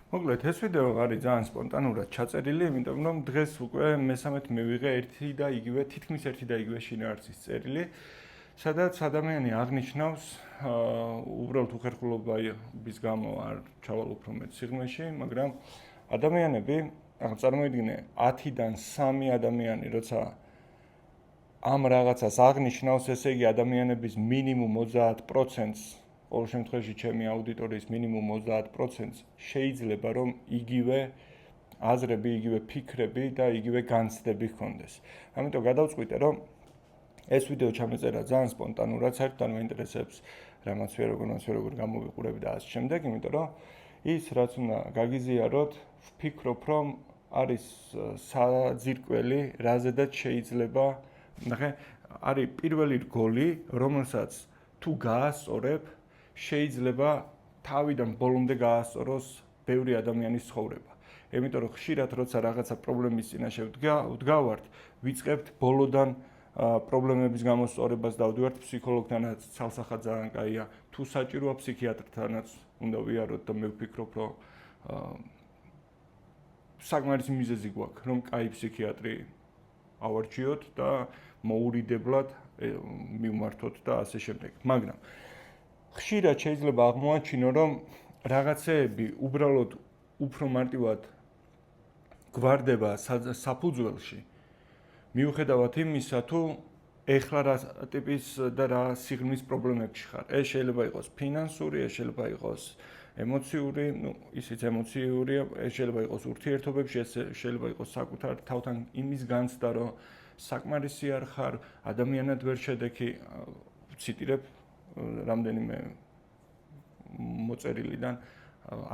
მოკლედ ეს ვიდეო არის ძალიან სპონტანურად ჩაწერილი, იმიტომ რომ დღეს უკვე მესამედ მივიღე თითქმის ერთი და იგივე შინაარსის წერილი, სადაც ადამიანი აღნიშნავს უბრალოდ უხერხულობის გამო არ ჩავალ უფრო მეტ სიღრმეში, მაგრამ ადამიანები, წარმოიდგინე 10-დან 3 ადამიანი, როცა ამ რაღაცას აღნიშნავს, ესე იგი ადამიანების მინიმუმ 30%-ს ყოველ შემთხვევაში ჩემი აუდიტორიის მინიმუმ 30%-ს შეიძლება რომ იგივე აზრები, იგივე ფიქრები და იგივე განცდები ჰქონდეს. ამიტომ გადავწყვიტე რომ ეს ვიდეო ჩამეწერა ძალიან სპონტანურად, საერთოდ არ მაინტერესებს რამაც როგორ გამოვიყურები და ასე შემდეგ, იმიტომ რომ ის რაც უნდა გაგიზიაროთ, ვფიქრობ რომ არის საძირკველი, რაზედაც შეიძლება, ნახე, არის პირველი რგოლი, რომელსაც თუ გაასწორებ შეიძლება თავიდან ბოლომდე გაასწოროს ბევრი ადამიანის ცხოვრება. იმიტომ რომ ხშირად როცა რაღაცა პრობლემის წინაშე ვდგავართ, ვიწყებთ ბოლოდან პრობლემების გამოსწორებას და ვდივართ ფსიქოლოგთანაც, ცალსახად ძალიან კაია. თუ საჭიროა ფსიქიატრთანაც უნდა ვიაროთ და მე ვფიქრობ, რომ საკმარისი მიზეზი გვაქვს, რომ კაი ფსიქიატრი ავარჩიოთ და მოურიდებლად მივმართოთ და ასე შემდეგ. მაგრამ ხშირად შეიძლება აღმოაჩინო, რომ რაღაცეები უბრალოდ უფრო მარტივად გვარდება საფუძველში, მიუხედავად იმისა, თუ ეხლა რა ტიპის და რა სიღრმის პრობლემებში ხარ. ეს შეიძლება იყოს ფინანსური, ეს შეიძლება იყოს ემოციური, ისიც ემოციურია, ეს შეიძლება იყოს ურთიერთობებში, ეს შეიძლება იყოს საკუთარ თავთან იმის განცდა, რომ საკმარისი არ ხარ, ადამიანად ვერ შედექი, ვციტირებ რამდენიმე მოწერილიდან,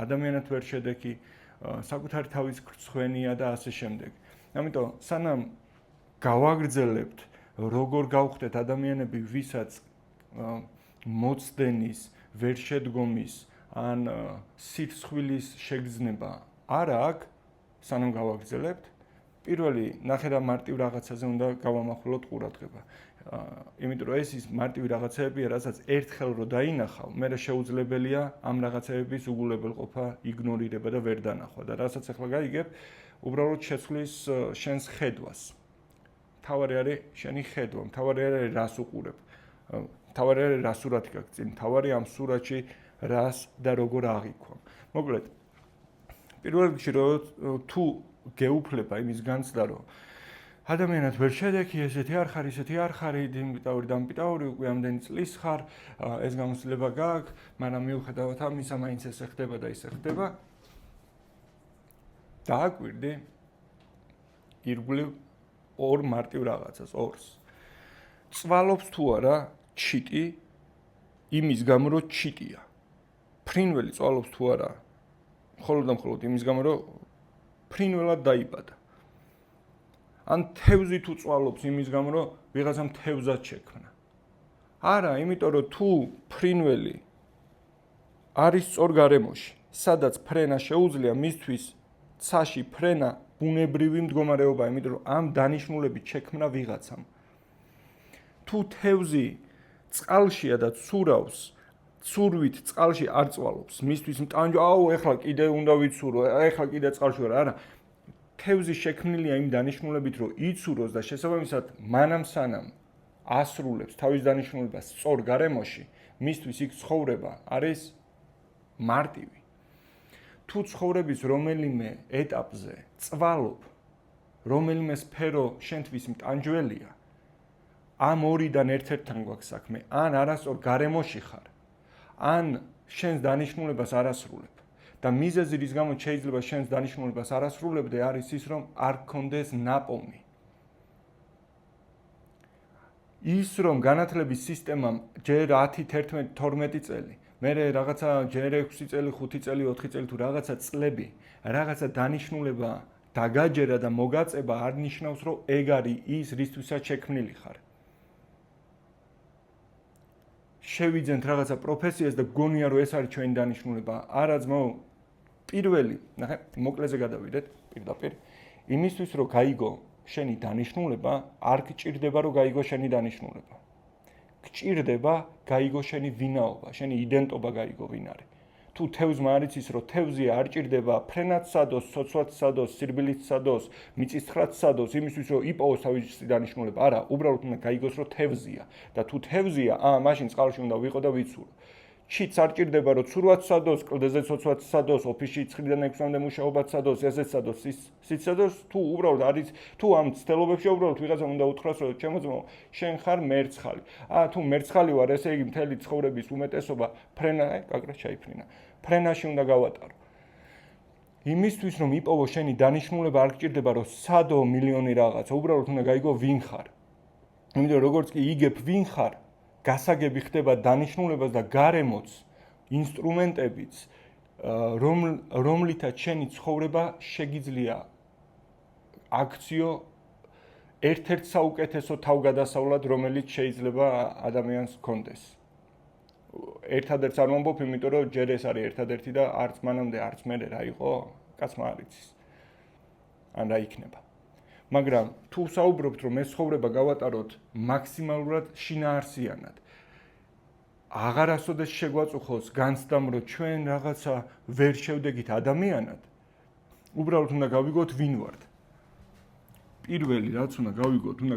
ადამიანად ვერ შედექი, საკუთარი თავის გრცხვენია და ასე შემდეგ. ამიტომ სანამ გავაგრძელებთ, როგორ გავხდეთ ადამიანები, ვისაც მოცდენის, ვერ შედგომის ან სირცხვილის შეგრძნება არ აქვს, სანამ გავაგრძელებთ, პირველი ნახე რა მარტივ რაღაცაზე უნდა გავამახვილოთ ყურადღება. იმიტომ რომ ეს ის მარტივი რაღაცეებია, რასაც ერთხელ რო დაინახავ, მერე შეუძლებელია ამ რაღაცეების უგულებელყოფა, იგნორირება და ვერ დანახვა და რასაც ახლა გაიგებ, უბრალოდ შეცვლის შენს ხედვას. თავარი არის შენი ხედვა, თავარი არის რას უყურებ. თავარი არის რა სურათი გაქვს წინ, თავარი ამ სურათში რას და როგორ აღიქვამ. მოკლედ, პირველ რიგში თუ გეუფლება იმის განცდა, რომ ადამიანად ვერ შედექი, ესეთი არ ხარ, ისეთი არ ხარ, დამპიტაური, უკვე ამდენი წლის ხარ, ეს გამოცდილება გაქვს, მაგრამ მიუხედავად ამისა, მაინც ესე ხდება და ისე ხდება. დააკვირდი ირგვლივ ორ მარტივ რაღაცას, ორს. წვალობს თუ არა ჩიტი იმის გამო, რომ ჩიტია. ფრინველი წვალობს თუ არა, მხოლოდ და მხოლოდ იმის გამო, რომ ფრინველად დაიბადა. ან თევზი თუ წვალობს იმის გამო, რომ ვიღაცამ თევზად შექმნა. არა, იმიტომ რომ თუ ფრინველი არის სწორ გარემოში, სადაც ფრენა შეუძლია, მისთვის ცაში ფრენა ბუნებრივი მდგომარეობაა, იმიტომ რომ ამ დანიშნულებით შექმნა ვიღაცამ. თუ თევზი წყალშია და ცურავს, ცურვით წყალში არ წვალობს, მისთვის მტანჯო, ეხლა კიდე უნდა ვიცურო, ეხლა კიდე წყალში ვარ, არა. თევზი შექმნილია იმ დანიშნულებით, რომ იცუროს და შესაბამისად მანამ სანამ ასრულებს თავის დანიშნულებას სწორ გარემოში, მისთვის იქ ცხოვრება არის მარტივი. თუ ცხოვრების რომელიმე ეტაპზე წვალობ, რომელიმე სფერო შენთვის მტანჯველია, ამ ორიდან ერთ-ერთთან გვაქვს საქმე, ან არასწორ გარემოში ხარ, ან შენს დანიშნულებას არ ასრულებ. და მიზეზი რის გამოც შეიძლება შენს დანიშნულებას არ ასრულებდე, არის ის, რომ არ გქონდეს ნაპოვნი. ის რომ განათლების სისტემამ ჯერ 10, 11, 12 წელი, მერე რაღაცა ჯერ 6 წელი, 5 წელი, 4 წელი თუ რაღაცა წლები, რაღაცა დანიშნულება დაგაჯერა და მოგაწება არ ნიშნავს, რომ ეგ არის ის, რისთვისაც შექმნილი ხარ. შევიძენთ რაღაცა პროფესიას და გონია რომ ეს არის ჩვენი დანიშნულება. არა ძმაო, პირველი, ნახე, მოკლეზე გადავიდეთ პირდაპირ. იმისთვის რომ გაიგო შენი დანიშნულება, არ გჭირდება რომ გაიგო შენი დანიშნულება. გჭირდება გაიგო შენი ვინაობა, შენი იდენტობა გაიგო ვინ არის. თუ თევზმა არ იცის, რომ თევზი არ ჭირდება ფრენად სადოს, ცოცვად სადოს, სირბილით სადოს, მიწისძხრად სადოს, იმისთვის რომ იპოვოს თავისი დანიშნულება. არა, უბრალოდ უნდა გაიგოს, რომ თევზია და თუ თევზია, მაშინ წყალში უნდა ვიყო და ვიცურო. ჩიც არ ჭირდება, რომ ცურვად სადოს, კლდეზე ცოცვად სადოს, ოფისში 9-დან 6-მდე მუშაობად სადოს, ესეც სადოს, ისიც სადოს, თუ უბრალოდ არის, თუ ამ ცდელობებში უბრალოდ ვიღაცამ უნდა უთხრას, რომ ჩემო ძმაო, შენ ხარ მერცხალი. თუ მერცხალი ვარ, ესე იგი მთელი ცხოვრების უმეტესობა ფრენა, კაკრა ჩაიფრინა. ფრენაში უნდა გავატარო. იმისთვის რომ იპოვო შენი დანიშნულება არ გჭირდება, რომ სადო მილიონი რაღაცა, უბრალოდ უნდა გაიგო ვინ ხარ. იმიტომ რომ როგორც კი იგებ ვინ ხარ, გასაგები ხდება დანიშნულებას და გარემოც ინსტრუმენტებიც, რომლითაც შენი ცხოვრება შეგიძლია აქციო ერთ-ერთ საუკეთესო თავგადასავლად, რომელიც შეიძლება ადამიანს ჰქონდეს. ერთადერთს არ მომბობ, იმიტომ რომ ჯერ ეს არის ერთადერთი და არც მანამდე, არც მერე რა იყო, კაცმა არ იცის. ან რა იქნება. მაგრამ თუ საუბრობთ, რომ ეს ცხოვრება გავატაროთ მაქსიმალურად შინაარსიანად, აღარასოდეს შეგვაწუხოს განცდამ, რომ ჩვენ რაღაცა ვერ შევდეგით ადამიანად, უბრალოდ უნდა გავიგოთ ვინ ვართ. პირველი რაც უნდა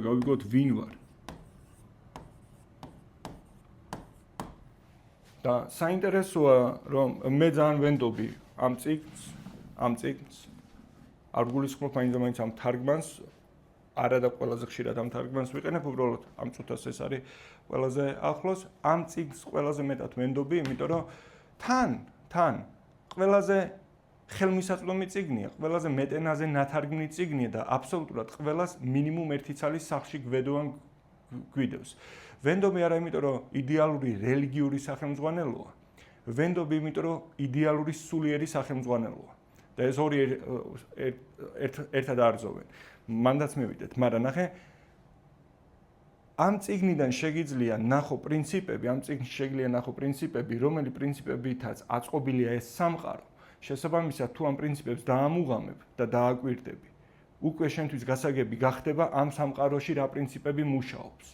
გავიგოთ ვინ ვარ. და საინტერესოა, რომ მე ძალიან ვენდობი ამ წიგნს, არ გულისხმობ მაინც ამ თარგმანს, არა და ყველაზე ხშირად ამ თარგმანს ვიყენებ, უბრალოდ ამ წუთას ეს არის ყველაზე ახლოს. ამ წიგნს ყველაზე მეტად ვენდობი, იმიტომ რომ თან ყველაზე ხელმისაწვდომი წიგნია, ყველაზე მეტენაზე ნათარგმნი წიგნია და აბსოლუტურად ყველას მინიმუმ ერთი ცალის სახში გვიდევს. ვენდობი არა იმიტომ, რომ იდეალური რელიგიური სახელმძღვანელოა, ვენდობი იმიტომ, რომ იდეალური სულიერი სახელმძღვანელოა. და ეს ორი ერთად არძოვენ. მანდაც მივიდეთ, მაგრამ ნახე, ამ წიგნიდან შეგიძლია ნახო პრინციპები, რომელი პრინციპებითაც აწყობილია ეს სამყარო. შესაბამისად, თუ ამ პრინციპებს დაამუღამებ და დააკვირდები, უკვე შენთვის გასაგები გახდება ამ სამყაროში რა პრინციპები მუშაობს.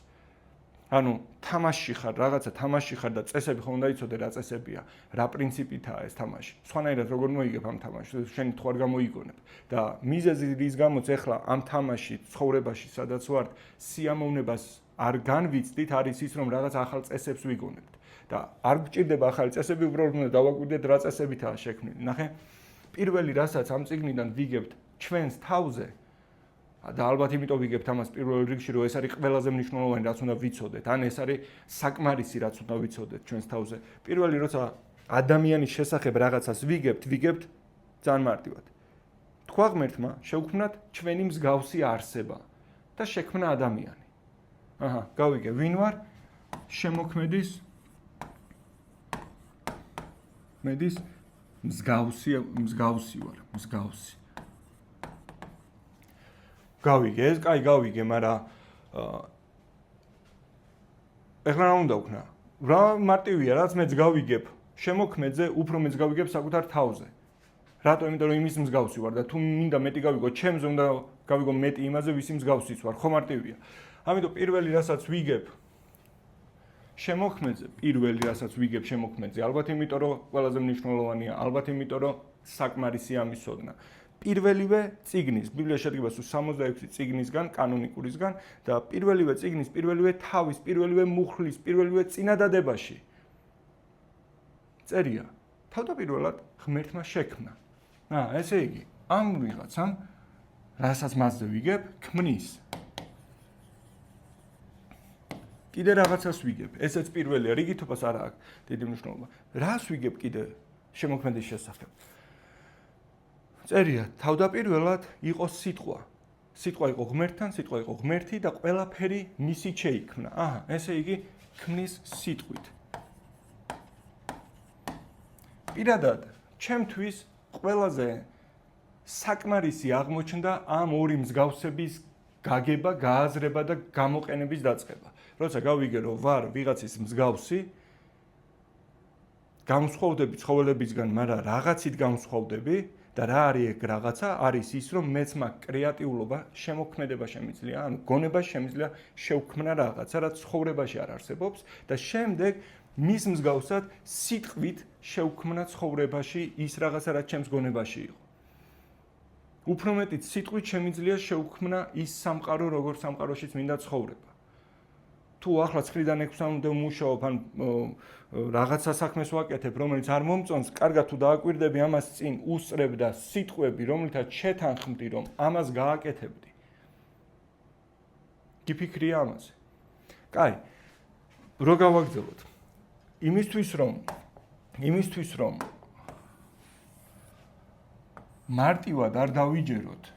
ანუ თამაში ხარ, რაღაცა თამაში ხარ და წესები ხომ უნდა იცოდე რა წესებია, რა პრინციპითაა ეს თამაში. სხვანაირად როგორ მოიგებ ამ თამაშს, შენი თუ არ გამოიგონებ. და მიზეზი რის გამოც ეხლა ამ თამაში, ცხოვრებაში, სადაც ვართ, სიამოვნებას არ განვიცდით, არის ის, რომ რაღაც ახალ წესებს ვიგონებთ. და არ გჭირდება ახალი წესები, უბრალოდ უნდა დავაკვირდეთ რა წესებითაა შექმნილი. ნახე, პირველი რასაც ამ წიგნიდან ვიგებთ ჩვენს თავზე, და ალბათ იმიტომ ვიგებთ ამას პირველ რიგში, რომ ეს არის ყველაზე მნიშვნელოვანი, რაც უნდა ვიცოდეთ. ან ეს არის საკმარისი, რაც უნდა ვიცოდეთ ჩვენს თავზე. პირველი როცა ადამიანის შესახებ რაღაცას ვიგებთ ძალიან მარტივად. თქვა ღმერთმა, შევქმნათ ჩვენი მსგავსი არსება და შექმნა ადამიანი. გავიგე, ვინ ვარ? შემოქმედის მსგავსი ვარ, მსგავსი. გავიგე, ეს კაი გავიგე, მაგრამ ეხლა რა უნდა ვქნა? რა მარტივია, რაც მეც გავიგებ შემოქმედზე, უფრო მეც გავიგებ საკუთარ თავზე. რატო? იმიტომ რომ იმის მსგავსი ვარ და თუ მინდა მეტი გავიგო, ჩემზე უნდა გავიგო მეტი იმაზე, ვისი მსგავსიც ვარ, ხო მარტივია. ამიტომ პირველი რასაც ვიგებ შემოქმედზე, ალბათ იმიტომ რომ ყველაზე მნიშვნელოვანია, ალბათ იმიტომ რომ საკმარისი ამისოდნა. პირველივე წიგნის, ბიბლია შედგება 66 წიგნისგან, კანონიკურისგან და პირველივე წიგნის, პირველივე თავის, პირველივე მუხლის, პირველივე წინადადებაში წერია თავდაპირველად ღმერთმა შექმნა. ესე იგი, ამ ვიღაცამ, რასაც მასზე ვიგებ, ქმნის. კიდე რაღაცას ვიგებ, ესეც პირველია, რიგითობას არ აქვს დიდი მნიშვნელობა. რას ვიგებ კიდე შემოქმედის შესახებ? წერია, თავდაპირველად იყო სიტყვა. სიტყვა იყო ღმერთთან, სიტყვა იყო ღმერთი და ყველაფერი მისით შეიქმნა. ესე იგი, ქმნის სიტყვით. პირადად, ჩემთვის ყველაზე საკმარისი აღმოჩნდა ამ ორი მსგავსების გაგება, გააზრება და გამოყენების დაწყება. როცა გავიგე, რომ ვარ ვიღაცის მსგავსი, გამსხვავდები ცხოველებისგან, მაგრამ რაღაცით გამსხვავდები და რა არის ეგ რაღაცა? არის ის, რომ მეც მაქვს კრეატიულობა, შემოქმედება შემიძლია, ანუ გონება შემიძლია შევქმნა რაღაცა, რაც ცხოვრებაში არ არსებობს და შემდეგ მის მსგავსად სიტყვით შევქმნა ცხოვრებაში ის რაღაცა, რაც ჩემს გონებაში იყო. უფრო მეტიც სიტყვით შემიძლია შევქმნა ის სამყარო, როგორ სამყაროშიც მინდა ცხოვრება. თუ ახლა 9-დან 6-მდე ვმუშაობ, ან რაღაცა საქმეს ვაკეთებ, რომელიც არ მომწონს, კარგად თუ დააკვირდები, ამას წინ უსწრებ და სიტყვები, რომლითაც შეთანხმდი, რომ ამას გააკეთებდი. გიფიქრია ამაზე. კაი, რო გავაგრძელოთ. იმისთვის რომ მარტივად არ დავიჯეროთ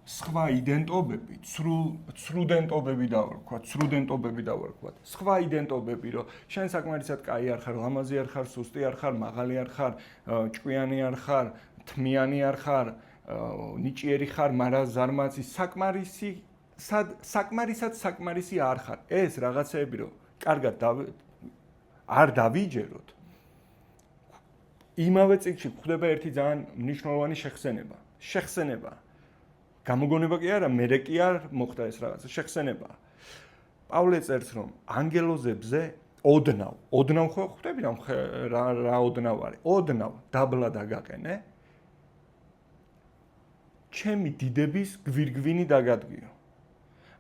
სხვა იდენტობები, ცრუდენტობები დავარქვათ. სხვა იდენტობები, რომ შენ საკმარისად კაი არ ხარ, ლამაზი არ ხარ, სუსტი არ ხარ, მაღალი არ ხარ, ჭკვიანი არ ხარ, თმიანი არ ხარ, ნიჭიერი ხარ, მარა ზარმაცი, საკმარისი არ ხარ. ეს რაღაცეები, რომ კარგად არ დავიჯეროთ. იმავე წიგნში გვხვდება ერთი ძალიან მნიშვნელოვანი შეხსენება. გამოგონება კი არა, მერე კი არ მოხდა ეს რაღაცა, შეხსენება. პავლე წერს, რომ ანგელოზებზე ოდნავ ხო ხვდები რა ოდნავ არის? ოდნავ დაბლა დაგაყენე. ჩემი დიდების გვირგვინი დაგადგიო.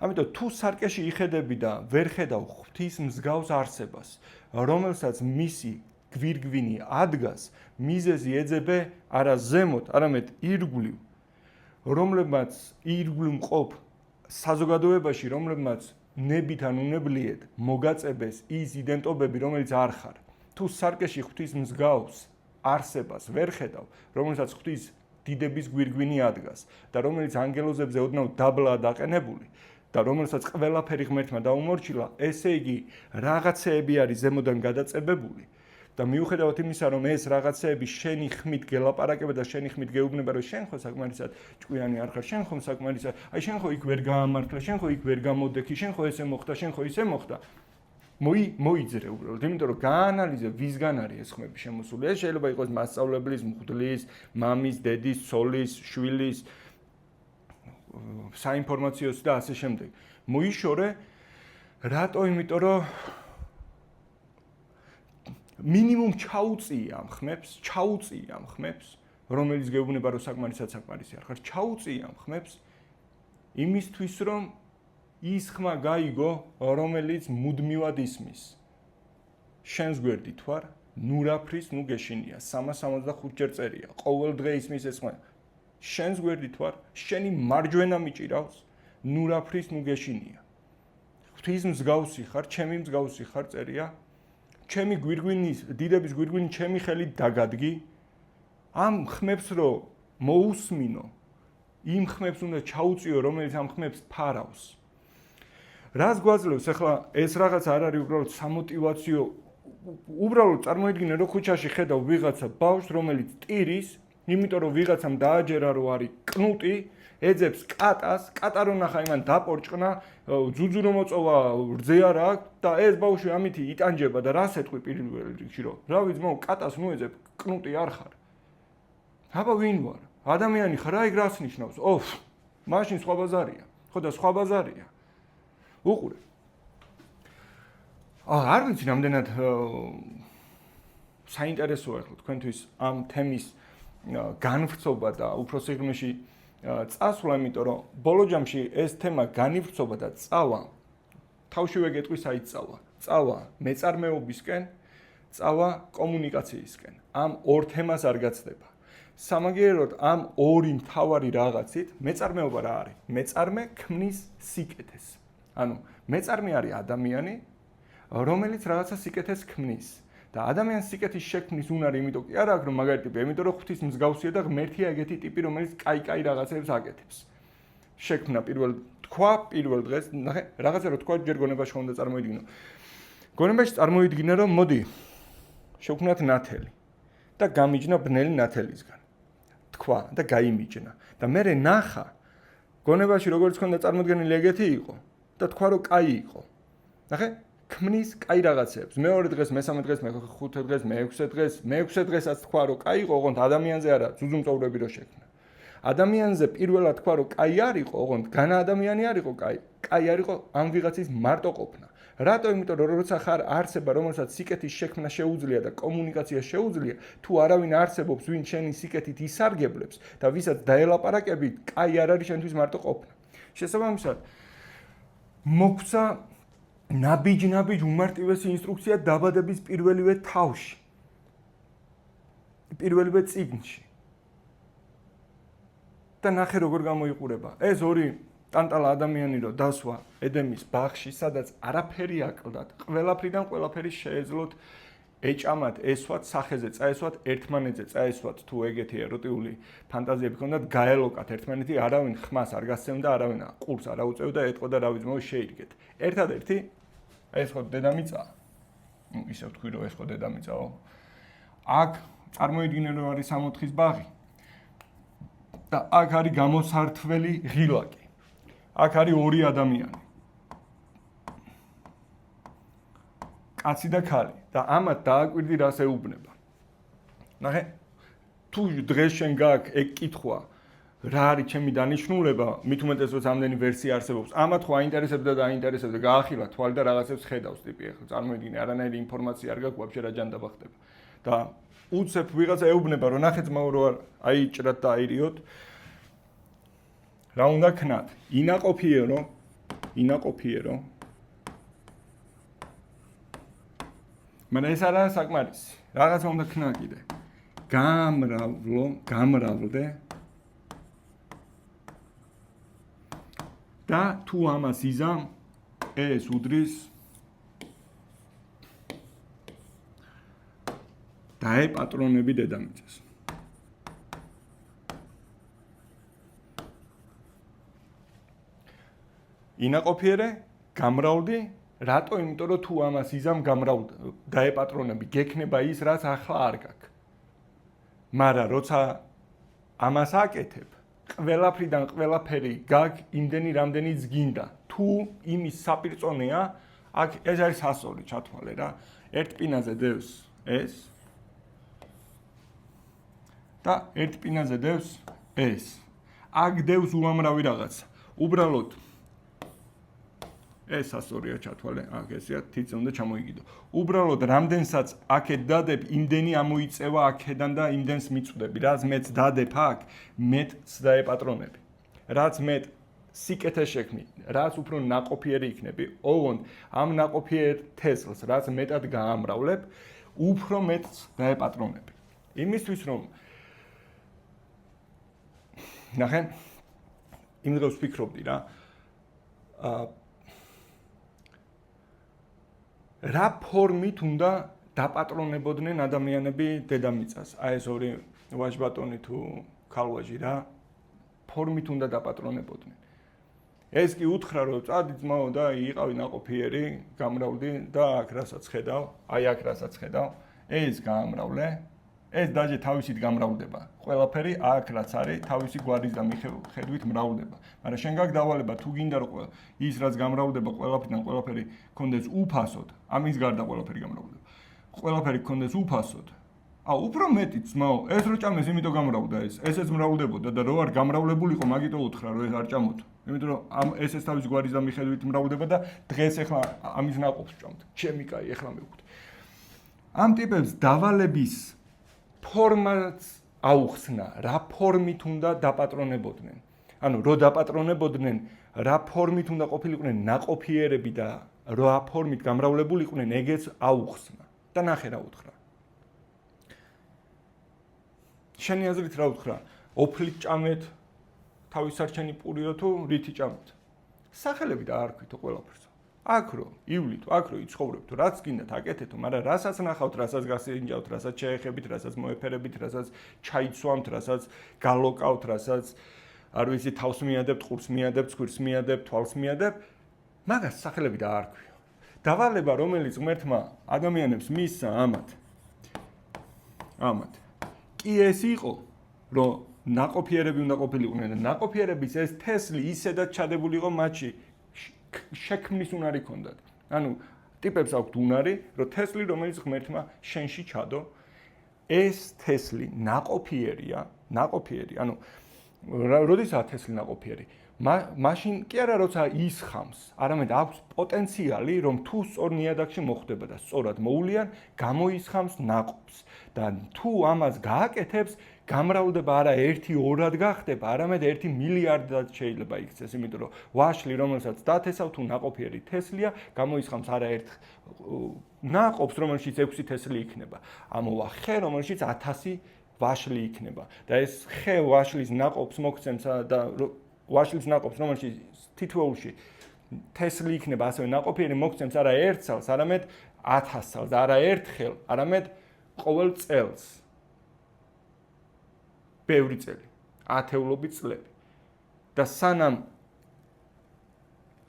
ამიტომ თუ სარკეში იხედები და ვერ ხედავ ღვთის მსგავს არსებას, რომელსაც მისი გვირგვინი ადგას, მიზეზი ეძებე არა ზემოთ, არამედ ირგვლივ, რომლებმაც ირგვლივ მყოფ საზოგადოებაში, რომლებმაც ნებით ან უნებლიეთ მოგაწებეს ის იდენტობები, რომელიც არ ხარ. თუ სარკეში ღვთის მსგავს არსებას ვერ ხედავ, რომელსაც ღვთის დიდების გვირგვინი ადგას და რომელიც ანგელოზებზე ოდნავ დაბლაა დაყენებული და რომელსაც ყველაფერი ღმერთმა დაუმორჩილა, ესე იგი რაღაცეები არის ზემოდან გადაწებებული. და მიუხედავად იმისა, რომ ეს რაღაცეები შენი ხმით გელაპარაკება და შენი ხმით გეუბნება, რომ შენ ხო საკმარისად ჭკვიანი არ ხარ, შენ ხო საკმარისად, შენ ხო იქ ვერ გაამართლა, შენ ხო იქ ვერ გამოდექი, შენ ხო ესე მოხდა, შენ ხო ისე მოხდა. მოიძრე უბრალოდ, იმიტომ რომ გაანალიზე ვისგან არის ეს ხმები შემოსული. ეს შეიძლება იყოს მასწავლებლის, მღვდლის, მამის, დედის, ცოლის, შვილის, საინფორმაციოს და ასე შემდეგ. მოიშორე, რატო? იმიტომ რომ მინიმუმ ჩაუწიე ამ ხმებს, რომელიც გეუბნება, რომ საკმარისად საკმარისი არ ხარ, ჩაუწიე ამ ხმებს იმისთვის, რომ ის ხმა გაიგო, რომელიც მუდმივად ისმის. შენს გვერდით ვარ, ნურაფრის ნუ გეშინია, 365 ჯერ წერია, ყოველ დღე ისმის ეს ხმა. შენს გვერდით ვარ, შენი მარჯვენა მიჭირავს, ნურაფრის ნუ გეშინია. ღვთის მსგავსი ხარ, ჩემი მსგავსი ხარ წერია. ჩემი გვირგვინის, დიდების გვირგვინი ჩემი ხელით დაგადგი. ამ ხმებს რო მოусმინო, იმ ხმებს უნდა ჩაუწიო, რომელიც ამ ხმებს ფარავს. რას გვაძლევს ახლა ეს რაღაც არ არის უბრალოდ სამოტივაციო, უბრალოდ წარმოიდგინე, რომ ქუჩაში ხედავ ვიღაცა ბავშვს, რომელიც ტირის, იმიტომ რომ ვიღაცამ დააჯერა, რომ არის კნუტი, ეძებს კატა რო ნახა იმან დაპორჭყნა, ძუძუ რომ მოწოვა, რძე არა აქვს და ეს ბავშვი ამითი იტანჯება და რას ეთყვი პირველ რიგში, რომ რავი ძმაო, კატას ნუ ეძებ, კნუტი არ ხარ. აბა ვინ ვარ? ადამიანი ხარ, აი რას ნიშნავს? მაშინ სხვა ბაზარია. ხო და სხვა ბაზარია. უყურე. არ ვიცი რამდენად საინტერესოა ახლა თქვენთვის ამ თემის განვრცობა და უფრო სიღრმეში წასვლა, იმიტომ რომ ბოლო ჯამში ეს თემა განივრცობა და წავა თავშივე გეტყვის აიწავა. წავა მეწარმეობისკენ, წავა კომუნიკაციისკენ. ამ ორ თემას არ გაცდება. სამაგიეროდ ამ ორი მთავარი რაღაცით მეწარმეობა რა არის? მეწარმე ქმნის სიკეთეს. ანუ მეწარმე არის ადამიანი, რომელიც რაღაცა სიკეთეს ქმნის. და ადამიანის სიკეთის შექმნის უნარი იმიტომ კი არა აქვს, რომ მაგარი ტიპი, იმიტომ რომ ღვთის მსგავსია და ღმერთია ეგეთი ტიპი, რომელიც კაი რაღაცებს აკეთებს. შექმნა პირველ დღეს, ნახე, რაღაცა რო თქვა ჯერ გონებაში ხომ უნდა წარმოიდგინო. გონებაში წარმოიდგინე, რომ მოდი შევქმნათ ნათელი და გამიჯნა ბნელი ნათელისგან. თქვა და გაიმიჯნა. და მე ნახა გონებაში როგორც ხონდა წარმოდგენილი ეგეთი იყო და თქვა რომ კაი იყო. ნახე ქმნის კაი რაღაცებს. მეორე დღეს, მესამე დღეს, მეხუთე დღეს, მეექვსე დღეს, მეექვსე დღესაც თქვა რომ კაი იყო, ოღონდ ადამიანზე არა, ძუძუმწოვრები რო შექმნა. ადამიანზე პირველად თქვა რომ კაი არ იყო, ოღონდ განა ადამიანი არ იყო კაი. კაი არ იყო ამ ვიღაცის მარტო ყოფნა. რატო? იმიტომ რომ როცა ხარ არსება, რომელსაც სიკეთის შექმნა შეუძლია და კომუნიკაცია შეუძლია, თუ არავინ არსებობს, ვინ შენი სიკეთით ისარგებლებს და ვისაც დაელაპარაკები, კაი არ არის შენთვის მარტო ყოფნა. შესაბამისად, მოგცა ნაბიჯ უმარტივესი ინსტრუქცია დაბადების პირველივე თავში. პირველივე წიგნში. და ნახე როგორ გამოიყურება. ეს ორი ტანტალა ადამიანი რო დასვა ედემის ბაღში, სადაც არაფერი აკლდათ, ყველაფრიდან ყველაფერი შეეძლოთ ეჭამათ, ესვათ, სახეზე წაესვათ, ერთმანეთზე წაესვათ, თუ ეგეთი ეროტიული ფანტაზიები ქონდათ, გაელოკათ ერთმანეთი, არავინ ხმას არ გასცემდა, არავინ ყურს არ აუწევდა, ეტყოდა რა ვიცი, შეირგეთ. ერთადერთი ეს ხო დედამიწაა. ისე ვთქვი, რომ ეს ხო დედამიწაო. აქ წარმოიდგინე, რომ არის 64-ის ბაღი. და აქ არის გამოსართველი ღილაკი. აქ არის ორი ადამიანი. კაცი და ქალი და ამათ დააკვირდი რას ეუბნება. ნახე, თუ დღეს შენ გაქვს ეგ კითხვა, რა არის ჩემი დანიშნულება, მით უმეტეს რომ ამდენი ვერსია არსებობს. ამათ ხო აინტერესებდა და აინტერესებდა, გაახილა თვალი და რაღაცებს ხედავს ტიპი. ახლა წარმოიდგინე, არანაირი ინფორმაცია არ გაქვს, ვაფშე რა ჯანდაბა ხდება. და უცებ ვიღაცა ეუბნება, რომ ნახე ძმაო, რომ აიჭრათ და აირიოთ. რა უნდა ქნათ? ინაყოფიერო. მაგრამ ეს არა საკმარისი. რაღაცა უნდა ქნა კიდე. გამრავლდე. და თუ ამას იზამ, ეს უდრის დაეპატრონები დედამიწას. ინაყოფიერე, გამრავლდი, რატო? იმიტომ რომ თუ ამას იზამ დაეპატრონები, გექნება ის, რაც ახლა არ გაქვს. მაგრამ როცა ამას აკეთებ, ყველაფრიდან ყველაფერი გაქვს იმდენი, რამდენიც გინდა. თუ იმის საპირწონეა, აქ ეს არის სასწორი ჩათვალე რა. ერთ პინაზე დევს ეს და ერთ პინაზე დევს ეს. აქ დევს უამრავი რაღაცა. უბრალოდ ეს სასწორია ჩათვალე, აქ ესეა თითზე უნდა ჩამოიგიდო. უბრალოდ რამდენსაც აქეთ დადებ, იმდენი ამოიწევა აქედან და იმდენს მიწვდები. რაც მეც დადებ აქ, მეტს დაეპატრონები. რაც მეტ სიკეთე შექმნი, რაც უფრო ნაყოფიერი იქნები, ოღონდ ამ ნაყოფიერ თესლს, რაც მეტად გაამრავლებ, უფრო მეტს დაეპატრონები. იმისთვის რომ ნახე, იმ დროს ვფიქრობდი რა. რა ფორმით უნდა დაპატრონებოდნენ ადამიანები დედამიწას? აი ეს ორი ვაჟბატონი თუ ქალვაჟი რა ფორმით უნდა დაპატრონებოდნენ. ეს კი უთხრა რომ წადი ძმაო და იყავი ნაყოფიერი, გამრავლდი და აქ რასაც ხედავ, აი აქ რასაც ხედავ, ეს გაამრავლე, ეს დაჟე თავისით გამრავლდება. ყველაფერი აქ რაც არის, თავისი გვარის და მიხედვით მრავლდება. მაგრამ შენ გაქვს დავალება, თუ გინდა რომ ის რაც გამრავლდება, ყველაფრიდან ყველაფერი კონდეს უფასოდ, ამის გარდა ყველაფერი გამრავლდება. ყველაფერი კონდეს უფასოდ. უფრო მეტი ძმაო, ეს რო ჭამეს, იმიტომ გამრავლდა ეს. ესეც მრავლდებოდა და რო არ გამრავლებულიყო, მაგიტო უთხრა რომ ეს არ ჭამოთ. იმიტომ რომ ესეც თავის გვარის და მიხედვით მრავლდება და დღეს ახლა ამის ნაყოფს ჭამთ. ჩემი კაი, ახლა მივხვდი. ამ ტიპებს დავალების ფორმაც აუხსნა, რა ფორმით უნდა დაპატრონებოდნენ. ანუ რო დაპატრონებოდნენ, რა ფორმით უნდა ყოფილიყვნენ ნაყოფიერები და რა ფორმით გამრავლებულიყვნენ, ეგეც აუხსნა. და ნახე რა უთხრა. შენი აზრით რა უთხრა? ოფლით ჭამეთ, თავისარჩენი პურიო თუ რითი ჭამეთ? სახელები და არ ქვითო ყველაფერს. აქ რო ივლით, აქ რო იცხოვრებთ, რაც გინდათ აკეთეთო, მაგრამ რასაც ნახავთ, რასაც გასინჯავთ, რასაც შეეხებით, რასაც მოეფერებით, რასაც ჩაიცვამთ, რასაც გალოკავთ, რასაც არ ვიცი თავს მიადებთ, ყურს მიადებთ, ცხვირს მიადებთ, თვალს მიადებთ, მაგას სახელები და არ ქვია. დავალება, რომელიც ღმერთმა ადამიანებს მისცა ამათ. კი ეს იყო, რომ ნაყოფიერები უნდა ყოფილიყვნენ და ნაყოფიერების ეს თესლი ისედაც ჩადებული იყო მათში. შექმნის უნარი ქონდათ. ანუ ტიპებს აქვთ უნარი, რომ თესლი, რომელიც ღმერთმა შენში ჩადო, ეს თესლი ნაყოფიერია, ანუ როდესაც თესლი ნაყოფიერი მაშინ კი არა როცა ისხამს, არამედ აქვს პოტენციალი, რომ თუ სწორ ნიადაგში მოხვდება და სწორად მოულიან, გამოისხამს ნაყოფს და თუ ამას გააკეთებს, გამრავლდება არა 1-2-რად გახდება, არამედ 1 მილიარდად შეიძლება იქცეს, იმიტომ რომ ვაშლი, რომელსაც დათესავ თუ ნაყოფიერი თესლია, გამოისხამს არა ერთ ნაყოფს, რომელშიც 6 თესლი იქნება. ამოვა ხე, რომელშიც 1000 ვაშლი იქნება. და ეს ხე ვაშლის ნაყოფს მოგცემს და ვაშლის ნაყოფს, რომელშიც თითოეულში თესლი იქნება, ასევე ნაყოფიერი მოგცემს არა ერთ წელს, არამედ 1000 წელს, და არა ერთხელ, არამედ ყოველ წელს. ბევრი წელი, ათეულობით წლები. და სანამ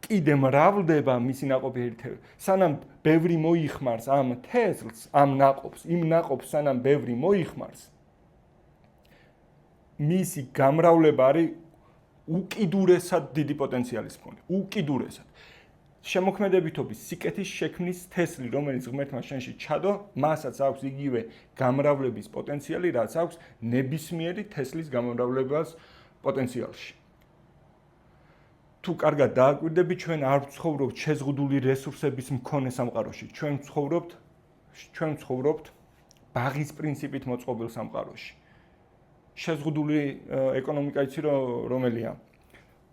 კიდე მრავლდება მისი ნაყოფიერი თესლი, სანამ ბევრი მოიხმარს ამ თესლს, ამ ნაყოფს, იმ ნაყოფს სანამ ბევრი მოიხმარს, მისი გამრავლება არის უკიდურესად დიდი პოტენციალის მქონე, უკიდურესად. შემოქმედებითობის სიკეთის შექმნის თესლი, რომელიც ღმერთმა შენში ჩადო, მასაც აქვს იგივე გამრავლების პოტენციალი, რაც აქვს ნებისმიერი თესლის გამრავლებას პოტენციალში. თუ კარგად დააკვირდები, ჩვენ არ ვცხოვრობთ შეზღუდული რესურსების მქონე სამყაროში, ჩვენ ვცხოვრობთ ბაღის პრინციპით მოწყობილ სამყაროში. შეზღუდული ეკონომიკა იცი რომელია?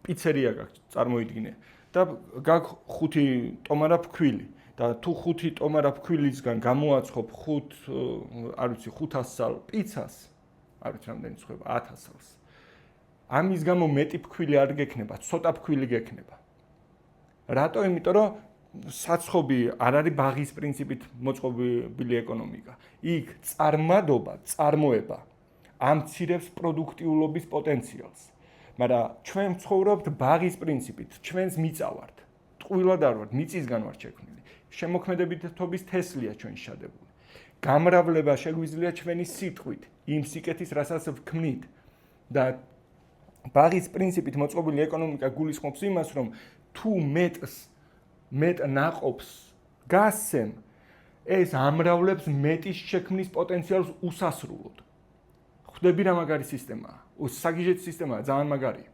პიცერია გაქვს, წარმოიდგინე. და გაქვს 5 ტომარა ფქვილი და თუ 5 ტომარა ფქვილისგან გამოაცხობ 500 სალ პიცას, არ ვიცი რამდენი ხდება, 1000 სალს. ამის გამო მეტი ფქვილი არ გექნება, ცოტა ფქვილი გექნება. რატო? იმიტომ რომ საცხობი არ არის ბაღის პრინციპით მოწყობილი ეკონომიკა. იქ წარმოება ამცირებს პროდუქტიულობის პოტენციალს. მაგრამ ჩვენ ვცხოვრობთ ბაღის პრინციპით, ჩვენს მიწავართ. ტყუილად არ ვართ, მიწისგან ვართ შექმნილი. შემოქმედებითობის თესლია ჩვენი შადებული. გამრავლება შეგვიძლია ჩვენი სიტყვით, იმ სიკეთის, რასაც ვქმნით. და ბაღის პრინციპით მოწყობილი ეკონომიკა გულისხმობს იმას, რომ თუ მეტ ნაყოფს გასცემ, ეს ამრავლებს მეტის შექმნის პოტენციალს უსასრულოდ. ხვდები რა მაგარი სისტემაა? საგიჟეთი სისტემაა, ძალიან მაგარია.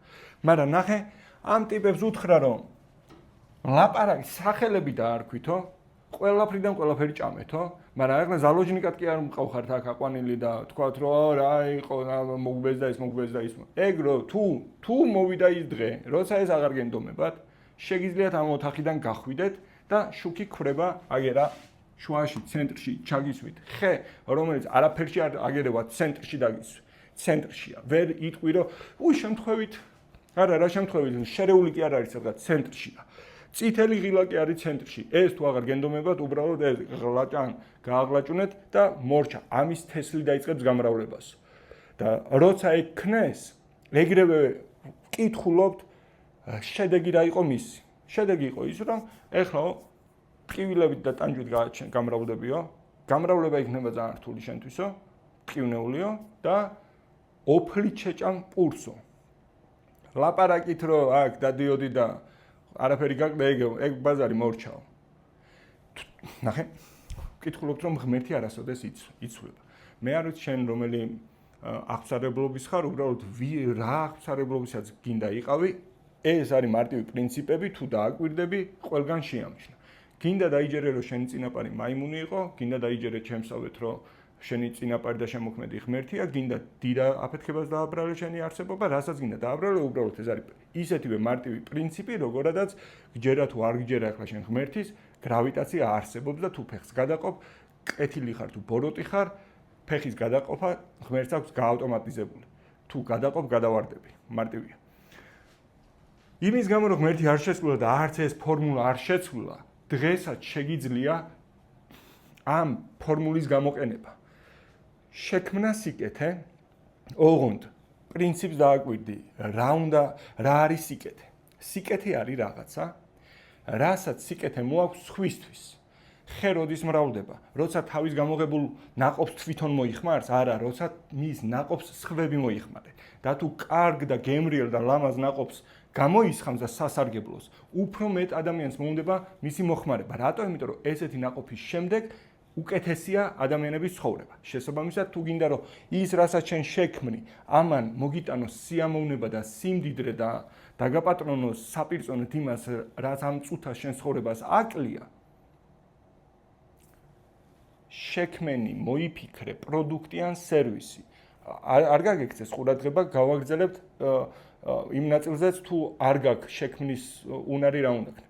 მაგრამ ნახე, ამ ტიპებს უთხრა, რომ ლაპარაკი სახელები დაარქვითო, ყველაფრიდან ყველაფერი ჭამეთო, მაგრამ ახლა ზალოჟნიკად კი არ მყავხართ აქ აყვანილი და თქვათ, რომ რა იყო, მოგბეზდა ის. ეგ რო თუ მოვიდა ის დღე, როცა ეს აღარ გენდომებათ, შეგიძლიათ ამ ოთახიდან გახვიდეთ და შუქი ქრება აგერა შუაში, ცენტრში ჩაგისვით. ხე, რომელიც არაფერში არ აგერევა ცენტრში დაგისვით. ცენტრშია. ვერ იტყვი რომ შემთხვევით რა შემთხვევით შერეული კი არ არის სადღაც ცენტრშია. წითელი ღილა კი არის ცენტრში. ეს თუ აღარ გენდომებათ, უბრალოდ ეს გააღლაჭუნეთ და მორჩა. ამის თესლი დაიწყებს გამრავლებას. და როცა ეგ ქნეს, ეგრევე ვკითხულობთ, შედეგი რა იყო მისი? შედეგი იყო ის, რომ ეხლა ტყივილებით და ტანჯვით გამრავლდებიო. გამრავლება იქნება ძალიან რთული შენთვისო, ტყივნეულიო და ოფლით შეჭამ პურსო. ლაპარაკით რომ აქ დადიოდი და არაფერი გაყდა, ეგ ბაზარი მორჩაო. ნახე, ვკითხულობთ რომ ღმერთი არასოდეს იცვლება. მე არ ვიცი შენ რომელი აღწარებლობის ხარ, უბრალოდ რა აღწარებლობისაც გინდა იყავი, ეს არის მარტივი პრინციპები, თუ დააკვირდები, ყველგან შეამჩნია. გინდა დაიჯერე რომ შენი წინაპარი მაიმუნი იყო, გინდა დაიჯერე ჩემსავეთ რომ შენი წინაპარი და შემოქმედი ღმერთია, გინდა დიდა აფეთქებას დააბრალე შენი არსებობა, რასაც გინდა დააბრალე, უბრალოდ ეს არის ისეთივე მარტივი პრინციპი, როგორადაც გჯერა თუ არ გჯერა ახლა შენ ღმერთის, გრავიტაცია არსებობს და თუ ფეხს გადაყოფ, კეთილი ხარ თუ ბოროტი ხარ, ფეხის გადაყოფა ღმერთს აქვს გაავტომატიზებული. თუ გადაყოფ, გადავარდები, მარტივია. იმის გამო რომ ღმერთი არ შეცვლილა და არც ეს ფორმულა არ შეცვლილა, დღესაც შეგიძლია ამ ფორმულის გამოყენება. შექმნა სიკეთე, ოღონდ პრინციპს დააკვირდი, რა არის სიკეთე? სიკეთე არის რაღაცა, რასაც სიკეთე მოაქვს სხვისთვის. ხე როდის მრავლდება, როცა თავის გამოღებულ ნაყოფს თვითონ მოიხმარს, არა, როცა მის ნაყოფს სხვები მოიხმარენ. და თუ კარგ და გემრიელ და ლამაზ ნაყოფს გამოისხამს და სასარგებლოს, უფრო მეტ ადამიანს მოუნდება მისი მოხმარება. რატო? იმიტომ რომ ესეთი ნაყოფის შემდეგ უკეთესია ადამიანების ცხოვრება. შესაბამისად, თუ გინდა რომ ის რასაც შენ შექმნი, ამან მოგიტანოს სიამოვნება და სიმდიდრე და დაგაპატრონოს საპირწონეთ იმას, რაც ამ წუთას შენ ცხოვრებას აკლია, შექმენი, მოიფიქრე პროდუქტი ან სერვისი. არ გაგექცეს ყურადღება, გავაგრძელებთ იმ ნაწილზეც თუ არ გაქვს შექმნის უნარი რა უნდა ქნა.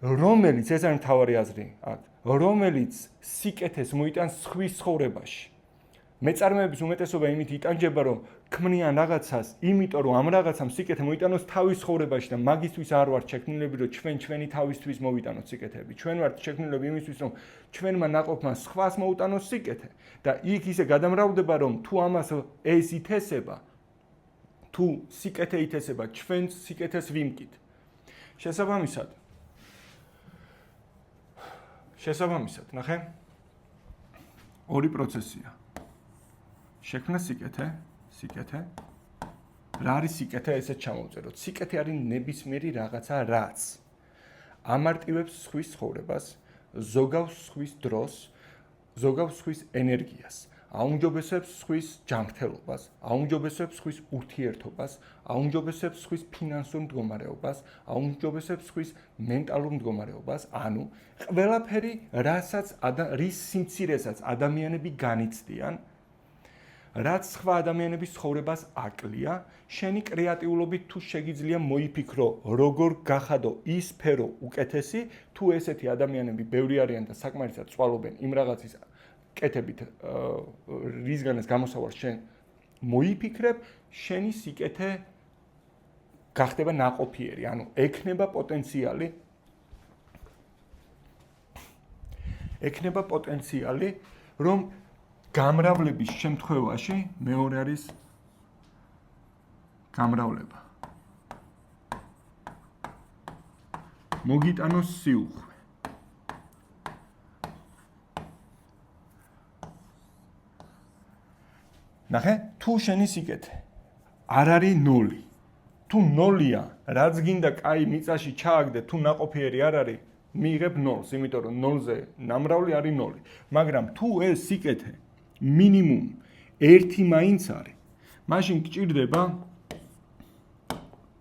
რომელიც ეს არის მთავარი აზრი, რომელიც სიკეთეს მოიტანს სხვის ცხოვრებაში. მეწარმეების უმეტესობა იმით იტანჯება, რომ ქმნიან რაღაცას, იმიტომ რომ ამ რაღაცამ სიკეთე მოიტანოს თავის ცხოვრებაში და მაგისთვის არ ვართ შექმნილები, რომ ჩვენი თავისთვის მოვიტანოთ სიკეთეები. ჩვენ ვართ შექმნილები იმისთვის, რომ ჩვენმა ნაყოფმა სხვას მოუტანოს სიკეთე და იქ ისე გადამრავლდება, რომ თუ ამას ეს ითესება, თუ სიკეთე ითესება, ჩვენ სიკეთეს ვიმკით. შესაბამისად, ნახე. ორი პროცესია. შექმნა სიკეთე. რა არის სიკეთე, ესეც ჩამოვწეროთ. სიკეთე არის ნებისმიერი რაღაცა, რაც ამარტივებს სხვის ცხოვრებას, ზოგავს სხვის დროს, ზოგავს სხვის ენერგიას, აუმჯობესებს სხვის ჯანმრთელობას, აუმჯობესებს სხვის ურთიერთობას, აუმჯობესებს სხვის ფინანსურ მდგომარეობას, აუმჯობესებს სხვის მენტალურ მდგომარეობას, ანუ ყველაფერი, რის სიმცირესაც ადამიანები განიცდიან, რაც სხვა ადამიანების ცხოვრებას აკლია, შენი კრეატიულობით თუ შეგიძლია მოიფიქრო, როგორ გახადო ის სფერო უკეთესი, თუ ესეთი ადამიანები ბევრი არიან და საკმარისად წვალობენ იმ რაღაცის კეთებით, რისგანაც გამოსავალს შენ მოიფიქრებ, შენი სიკეთე გახდება ნაყოფიერი, ანუ ექნება პოტენციალი, რომ გამრავლების შემთხვევაში მეორე არის გამრავლება. მოგიტანოს სიუხვე. ნახე, თუ შენი სიკეთე არ არის 0. თუ 0-ია, რაც გინდა კაი მიწაში ჩააგდე, თუ ნაყოფიერი არ არის, მიიღებ 0-ს, იმიტომ რომ 0-ზე ნამრავლი არის 0. მაგრამ თუ ეს სიკეთე მინიმუმ 1 მაინც არის, მაშინ გჭირდება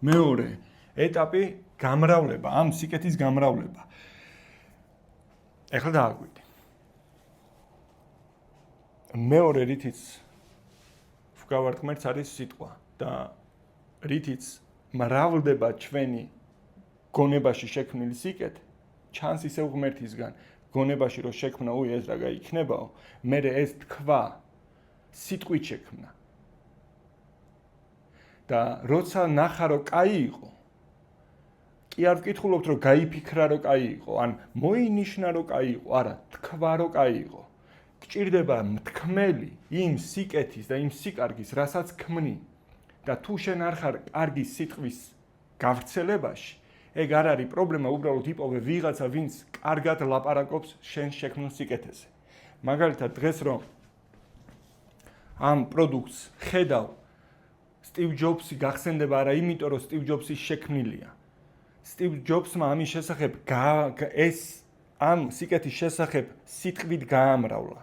მეორე ეტაპი გამრავლება, ამ სიკეთის გამრავლება. ეხლა დააკვირდი. მეორე რითიც ვგავართ ღმერთს არის სიტყვა და რითიც მრავლდება ჩვენი გონებაში შექმნილი სიკეთე, ჩანს ისევ ღმერთისგან. გონებაში რომ შექმნა, ეს რა გაიქნებაო, მე ეს თქვა სიტყვით შექმნა. და როცა ნახა რომ კაი იყო, კი არ ვკითხულობთ რომ გაიფიქრა რომ კაი იყო, ან მოინიშნა რომ კაი იყო, არა, თქვა რომ კაი იყო. გჭირდება მთქმელი იმ სიკეთის და იმ სიკარგის, რასაც ქმნი. და თუ შენ არ ხარ კარგი სიტყვის გავრცელებაში, ეგ არ არის პრობლემა, უბრალოდ იპოვე ვიღაცა, ვინც კარგად ლაპარაკობს შენ შექმნილ სიკეთეზე. მაგალითად, დღეს რომ ამ პროდუქტს ხედავ, სტივ ჯობსი გახსენდება არა იმიტომ, რომ სტივ ჯობსი შექმნილია. სტივ ჯობსმა ამის შესახებ ამ სიკეთის შესახებ სიტყვით გაამრავლა.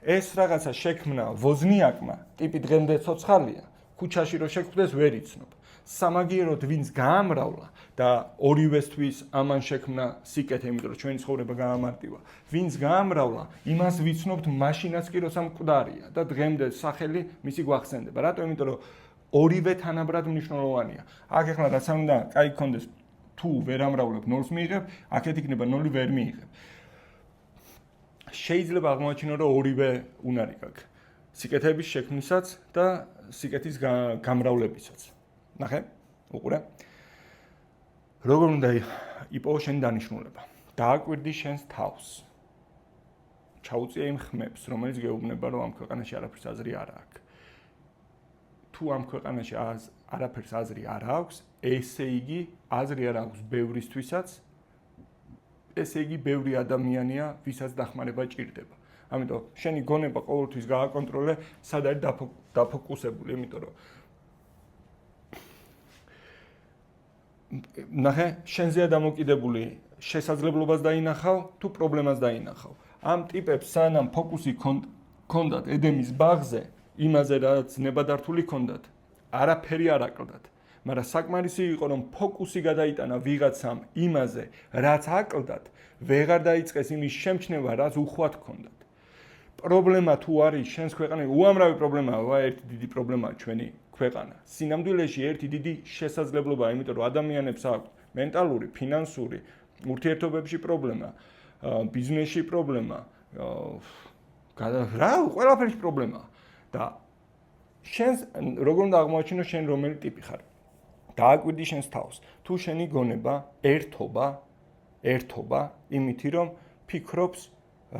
ეს რაღაცა შექმნა ვოზნიაკმა, ტიპი დღემდე ცოცხალია, ქუჩაში რომ შეხვდეს ვერ იცნობ. სამაგიეროდ ვინც გაამრავლა და ორივესთვის ამან შექმნა სიკეთე, იმიტომ რომ ჩვენი ცხოვრება გაამარტივა. ვინც გაამრავლა, იმას ვიცნობთ მაშინაც კი როცა მკვდარია და დღემდე სახელი მისი გვახსენდება. რატო? იმიტომ რომ ორივე თანაბრად მნიშვნელოვანია. აქ ეხლა რაც უნდა კაი გქონდეს, თუ ვერ ამრავლებ 0-ს მიიღებ, აქეთ იქნება 0 ვერ მიიღებ. შეიძლება აღმოაჩინო, რომ ორივე უნარი გაქვს. სიკეთების შექმნისაც და სიკეთის გამრავლებისაც. ნახე, უყურე. როგორ უნდა იპოვო შენი დანიშნულება? დააკვირდი შენს თავს. ჩაუწია იმ ხმებს, რომელიც გეუბნება, რომ ამ ქვეყანაში არაფერს აზრი არ აქვს. თუ ამ ქვეყანაში არაფერს აზრი არ აქვს, ესე იგი აზრი არ აქვს ბევრისთვისაც, ესე იგი ბევრი ადამიანია, ვისაც დახმარება ჭირდება. ამიტომ შენი გონება ყოველთვის გააკონტროლე, სად არის დაფოკუსებული, იმიტომ რომ ნახე, შენზეა დამოკიდებული შესაძლებლობას დაინახავ, თუ პრობლემას დაინახავ. ამ ტიპებს სანამ ფოკუსი ქონდათ ედემის ბაღზე, იმაზე რაც ნებადართული ქონდათ, არაფერი არ აკლდათ. მაგრამ საკმარისი იყო რომ ფოკუსი გადაიტანა ვიღაცამ იმაზე, რაც აკლდათ, ვეღარ დაიწყეს იმის შემჩნევა, რაც უხვად ქონდათ. პრობლემა თუ არის შენს ქვეყანაში, უამრავი პრობლემაა, ერთი დიდი პრობლემაა ჩვენი ქვეყანა. სინამდვილეში ერთი დიდი შესაძლებლობაა, იმიტომ რომ ადამიანებს აქვს მენტალური, ფინანსური, ურთიერთობებში პრობლემა, ბიზნესში პრობლემა, ყველაფერში პრობლემაა. და შენს როგორ უნდა აღმოაჩინო შენ რომელი ტიპი ხარ? დააკვირდი შენს თავს. თუ შენი გონება ერთობა, იმითი რომ ფიქრობს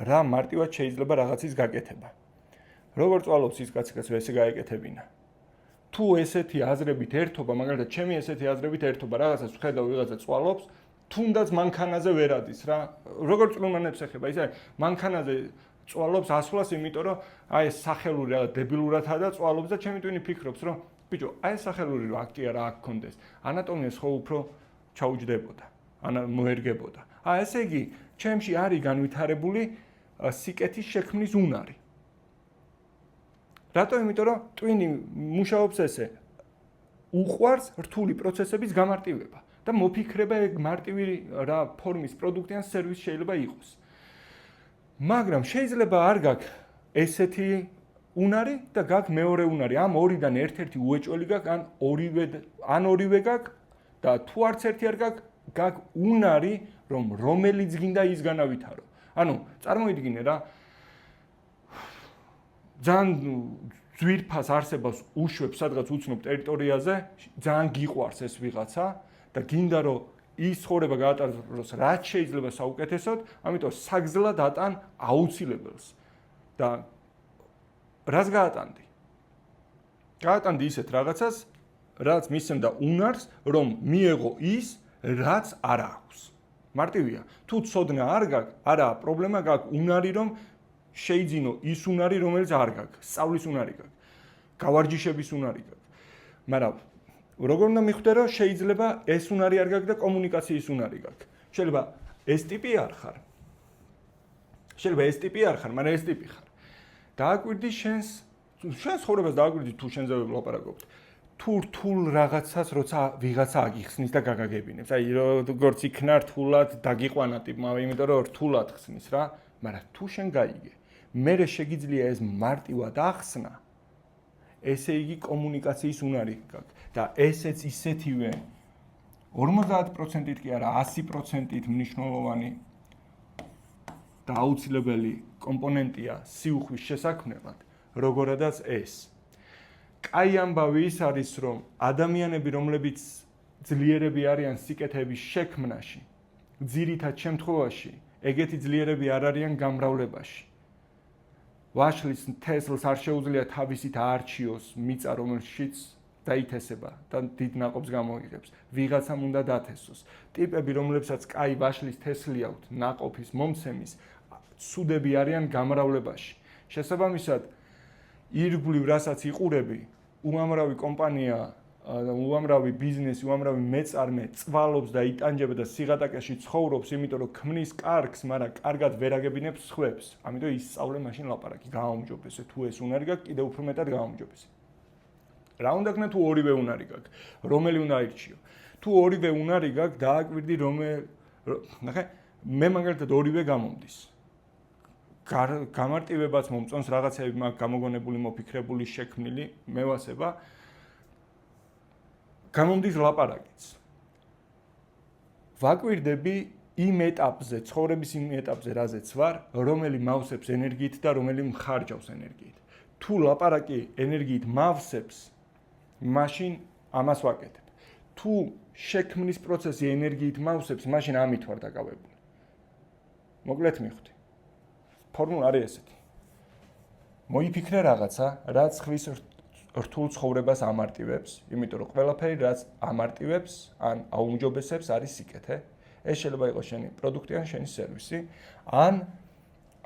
რა მარტივად შეიძლება რაღაცის გაკეთება. როგორ წვალობს ის კაცი, რაც ესე გაეკეთებინა? თუ ესეთი აზრებით ერთობა, მაგალითად, ჩემი ესეთი აზრებით ერთობა, რაღაცას ვხედავ, ვიღაცა წვალობს, თუნდაც მანქანაზე ვერ ადის რა. როგორ წლიმანებს ეხება, ისე მანქანაზე წვალობს ასვლას, იმიტომ რომ აი ეს სახელური რაღაც დებილურადაა და წვალობს და ჩემი ტვინი ფიქრობს, რომ ბიჭო, აი ეს სახელური რა აქ კი არა აქ კონდეს. ანატომიას ხო უფრო ჩაუჯდებოდა, მოერგებოდა. ესე იგი, ჩემში არის განვითარებული სიკეთის შექმნის უნარი. რატო? იმიტომ რომ ტვინი მუშაობს ესე. უყვარს რთული პროცესების გამარტივება და მოფიქრება ეგ მარტივი რა ფორმის პროდუქტი ან სერვისი შეიძლება იყოს. მაგრამ შეიძლება არ გაქვს ესეთი უნარი და გაქვს მეორე უნარი. ამ ორიდან ერთ-ერთი უეჭველი გაქვს, ან ორივე გაქვს და თუ არც ერთი არ გაქვს, გაქვს უნარი, რომელიც გინდა ის განავითარო. ანუ წარმოიდგინე რა, ძალიან ძვირფას არსებას უშვებს სადღაც უცნობ ტერიტორიაზე, ძალიან გიყვარს ეს ვიღაცა და გინდა რომ ის ცხოვრება გაატაროს რაც შეიძლება საუკეთესოდ, ამიტომ საგზლად ატან აუცილებელს. და რას გაატანდი? გაატანდი ისეთ რაღაცას, რაც მისცემდა უნარს, რომ მიეღო ის, რაც არ აქვს. მარტივია. თუ ცოდნა არ გაქვს, არაა პრობლემა, გაქვს უნარი, რომ შეიძინო ის უნარი, რომელიც არ გაქვს. სწავლის უნარი გაქვს. გავარჯიშების უნარი გაქვს. მაგრამ როგორ უნდა მიხვდე, რომ შეიძლება ეს უნარი არ გაქვს და კომუნიკაციის უნარი გაქვს. შეიძლება ეს ტიპი არ ხარ. მაგრამ ეს ტიპი ხარ. დააკვირდი შენს ცხოვრებას დააკვირდი თუ შენზე ვლაპარაკობთ. თუ რთულ რაღაცას როცა ვიღაცა აგიხსნის და გაგაგებინებს. აი როგორც იქნა რთულად დაგიყვანა ტიპმა, იმიტომ რომ რთულად ხსნის რა, მაგრამ თუ შენ გაიგე, მერე შეგიძლია ეს მარტივად ახსნა, ესე იგი კომუნიკაციის უნარი გაქვს და ესეც ისეთივე 50%-ით კი არა 100%-ით მნიშვნელოვანი და აუცილებელი კომპონენტია სიუხვის შესაქმნელად, როგორადაც ეს. კაი ამბავი ის არის, რომ ადამიანები, რომლებიც ძლიერები არიან სიკეთების შექმნაში, ძირითად შემთხვევაში, ეგეთი ძლიერები არ არიან გამრავლებაში. ვაშლის თესლს არ შეუძლია თავისით აარჩიოს მიწა, რომელშიც დაითესება და დიდ ნაყოფს გამოიღებს. ვიღაცამ უნდა დათესოს. ტიპები, რომლებსაც კაი ვაშლის თესლი აქვთ, ნაყოფის მომცემის, ცუდები არიან გამრავლებაში. შესაბამისად, ირგვლივ რასაც იყურები, უამრავი კომპანია, უამრავი ბიზნესი, უამრავი მეწარმე წვალობს და იტანჯება და სიღატაკეში ცხოვრობს, იმიტომ რომ ქმნის კარგს, მაგრამ კარგად ვერ აგებინებს სხვებს. ამიტომ ისწავლე მაშინ ლაპარაკი, გააუმჯობესე. თუ ეს უნარი გაქვს, კიდევ უფრო მეტად გააუმჯობესე. რა უნდა ქნა თუ ორივე უნარი გაქვს? რომელი უნდა ირჩიო? თუ ორივე უნარი გაქვს, დააკვირდი ნახე, მე მაგალითად ორივე გამომდის. გამარტივებაც მომწონს, რაღაცები მაქვს გამოგონებული, მოფიქრებული, შექმნილი, მევასება. გამომდის ლაპარაკიც. ვაკვირდები იმ ეტაპზე, ცხოვრების იმ ეტაპზე, რაზეც ვარ, რომელი მავსებს ენერგიით და რომელი მხარჯავს ენერგიით. თუ ლაპარაკი ენერგიით მავსებს, მაშინ ამას ვაკეთებ. თუ შექმნის პროცესი ენერგიით მავსებს, მაშინ ამით ვარ დაკავებული. მოკლედ მივხვდი. ფორმულა არის ესეთი. მოიფიქრე რაღაცა, რაც ხვის რთულ ცხოვრებას ამარტივებს, იმიტომ რომ ყველაფერი რაც ამარტივებს, ან აუმჯობესებს არის სიკეთე. ეს შეიძლება იყოს შენი პროდუქტი ან შენი სერვისი, ან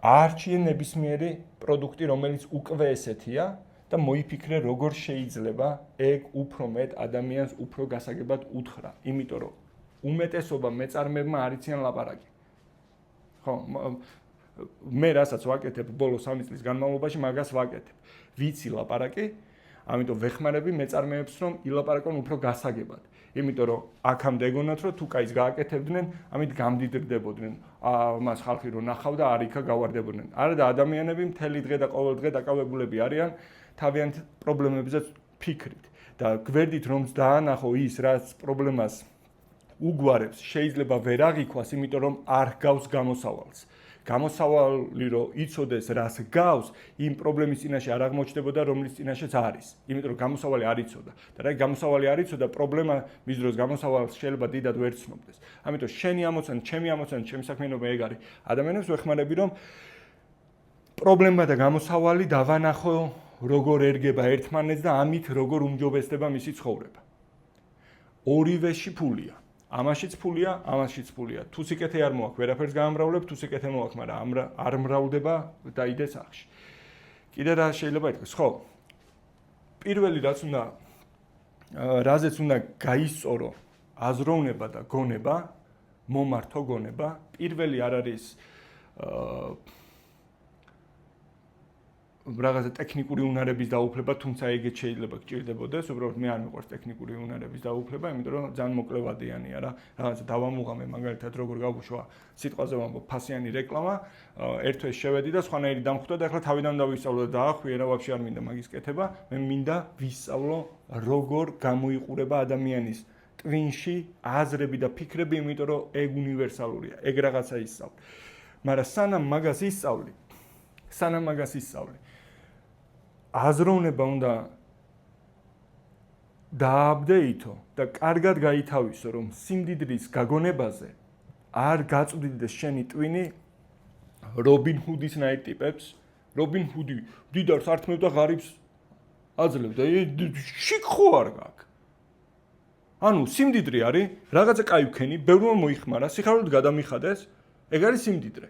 აარჩიე ნებისმიერი პროდუქტი, რომელიც უკვე ესეთია და მოიფიქრე როგორ შეიძლება ეგ უფრო მეტ ადამიანს უფრო გასაგებად უთხრა, იმიტომ რომ უმეტესობა მეწარმეებმა არ იციან ლაპარაკი. ხო, მე რასაც ვაკეთებ ბოლო 3 წლის განმავლობაში მაგას ვაკეთებ. ვიცი ლაპარაკი, ამიტომ ვეხმარები მეწარმეებს რომ ილაპარაკონ უფრო გასაგებად. იმიტომ რომ აქამდე ეგონათ რომ თუ კაის გააკეთებდნენ, ამით გამდიდრდებოდნენ. მას ხალხი რო ნახავდა, არიქა გავარდებოდნენ. არა და ადამიანები მთელი დღე და ყოველ დღე დაკავებულები არიან თავიანთ პრობლემებზე ფიქრით და გვერდით რომ დაანახო ის რაც პრობლემას უგვარებს, შეიძლება ვერ აღიქვას, იმიტომ რომ არ გავს გამოსავალს. გამოსავალი რომ იცოდეს რას გავს, იმ პრობლემის წინაშე არ აღმოჩნდებოდა, რომლის წინაშეც არის. იმიტომ რომ გამოსავალი არ იცოდა. და რა გამოსავალი არ იცოდა, პრობლემა მის დროს გამოსავალს შეიძლება დიდად ვერ ცნობდეს. ამიტომ შენი ამოცანა, ჩემი საქმიანობა ეგ არის. ადამიანებს ვეხმარები რომ პრობლემა და გამოსავალი დავანახო, როგორ ერგება ერთმანეთს და ამით როგორ უმჯობესდება მისი ცხოვრება. ორივეში ფულია. ამაშიც ფულია, ამაშიც ფულია. თუ სიკეთე არ მოაქვს, ვერაფერს გაამრავლებ, თუ სიკეთე მოაქვს, მაგრამ არ მრავლდება და იდე სახში. კიდე რა შეიძლება ითქვას, ხო? პირველი რაზეც უნდა გაისწორო აზროვნება და გონება, მომართო გონება, პირველი არ არის რაღაცა ტექნიკური უნარების დაუფლება, თუმცა ეგეც შეიძლება გჭირდებოდეს, უბრალოდ მე არ მიყვარს ტექნიკური უნარების დაუფლება, იმიტომ რომ ძალიან მოკლევადიანია რა. რაღაცა დავამუღამე მაგალითად როგორ გავუშვა სიტყვაზე ვამბობ ფასიანი რეკლამა, ერთ თვეს შევედი და სხვანაირი დამხვდა და ახლა თავიდან დავისწავლო და დაახვიე რა ვაფშე არ მინდა მაგის კეთება, მე მინდა ვისწავლო როგორ გამოიყურება ადამიანის ტვინში აზრები და ფიქრები, იმიტომ რომ ეგ უნივერსალურია, ეგ რაღაცა ისწავლე. მაგრამ სანამ მაგას ისწავლე, აზროვნება უნდა დააპდეითო და კარგად გაითავისო, რომ სიმდიდრის გაგონებაზე არ გაწვდიდეს შენი ტვინი რობინ ჰუდის ნაირ ტიპებს. რობინ ჰუდი დიდარს ართმევდა ღარიბს აძლევდა, შიქ ხო არ გაქვს. ანუ სიმდიდრე არის, რაღაცა კაი ვქენი, ბევრმა მოიხმარა, სიხარულით გადამიხადეს, ეგ არის სიმდიდრე.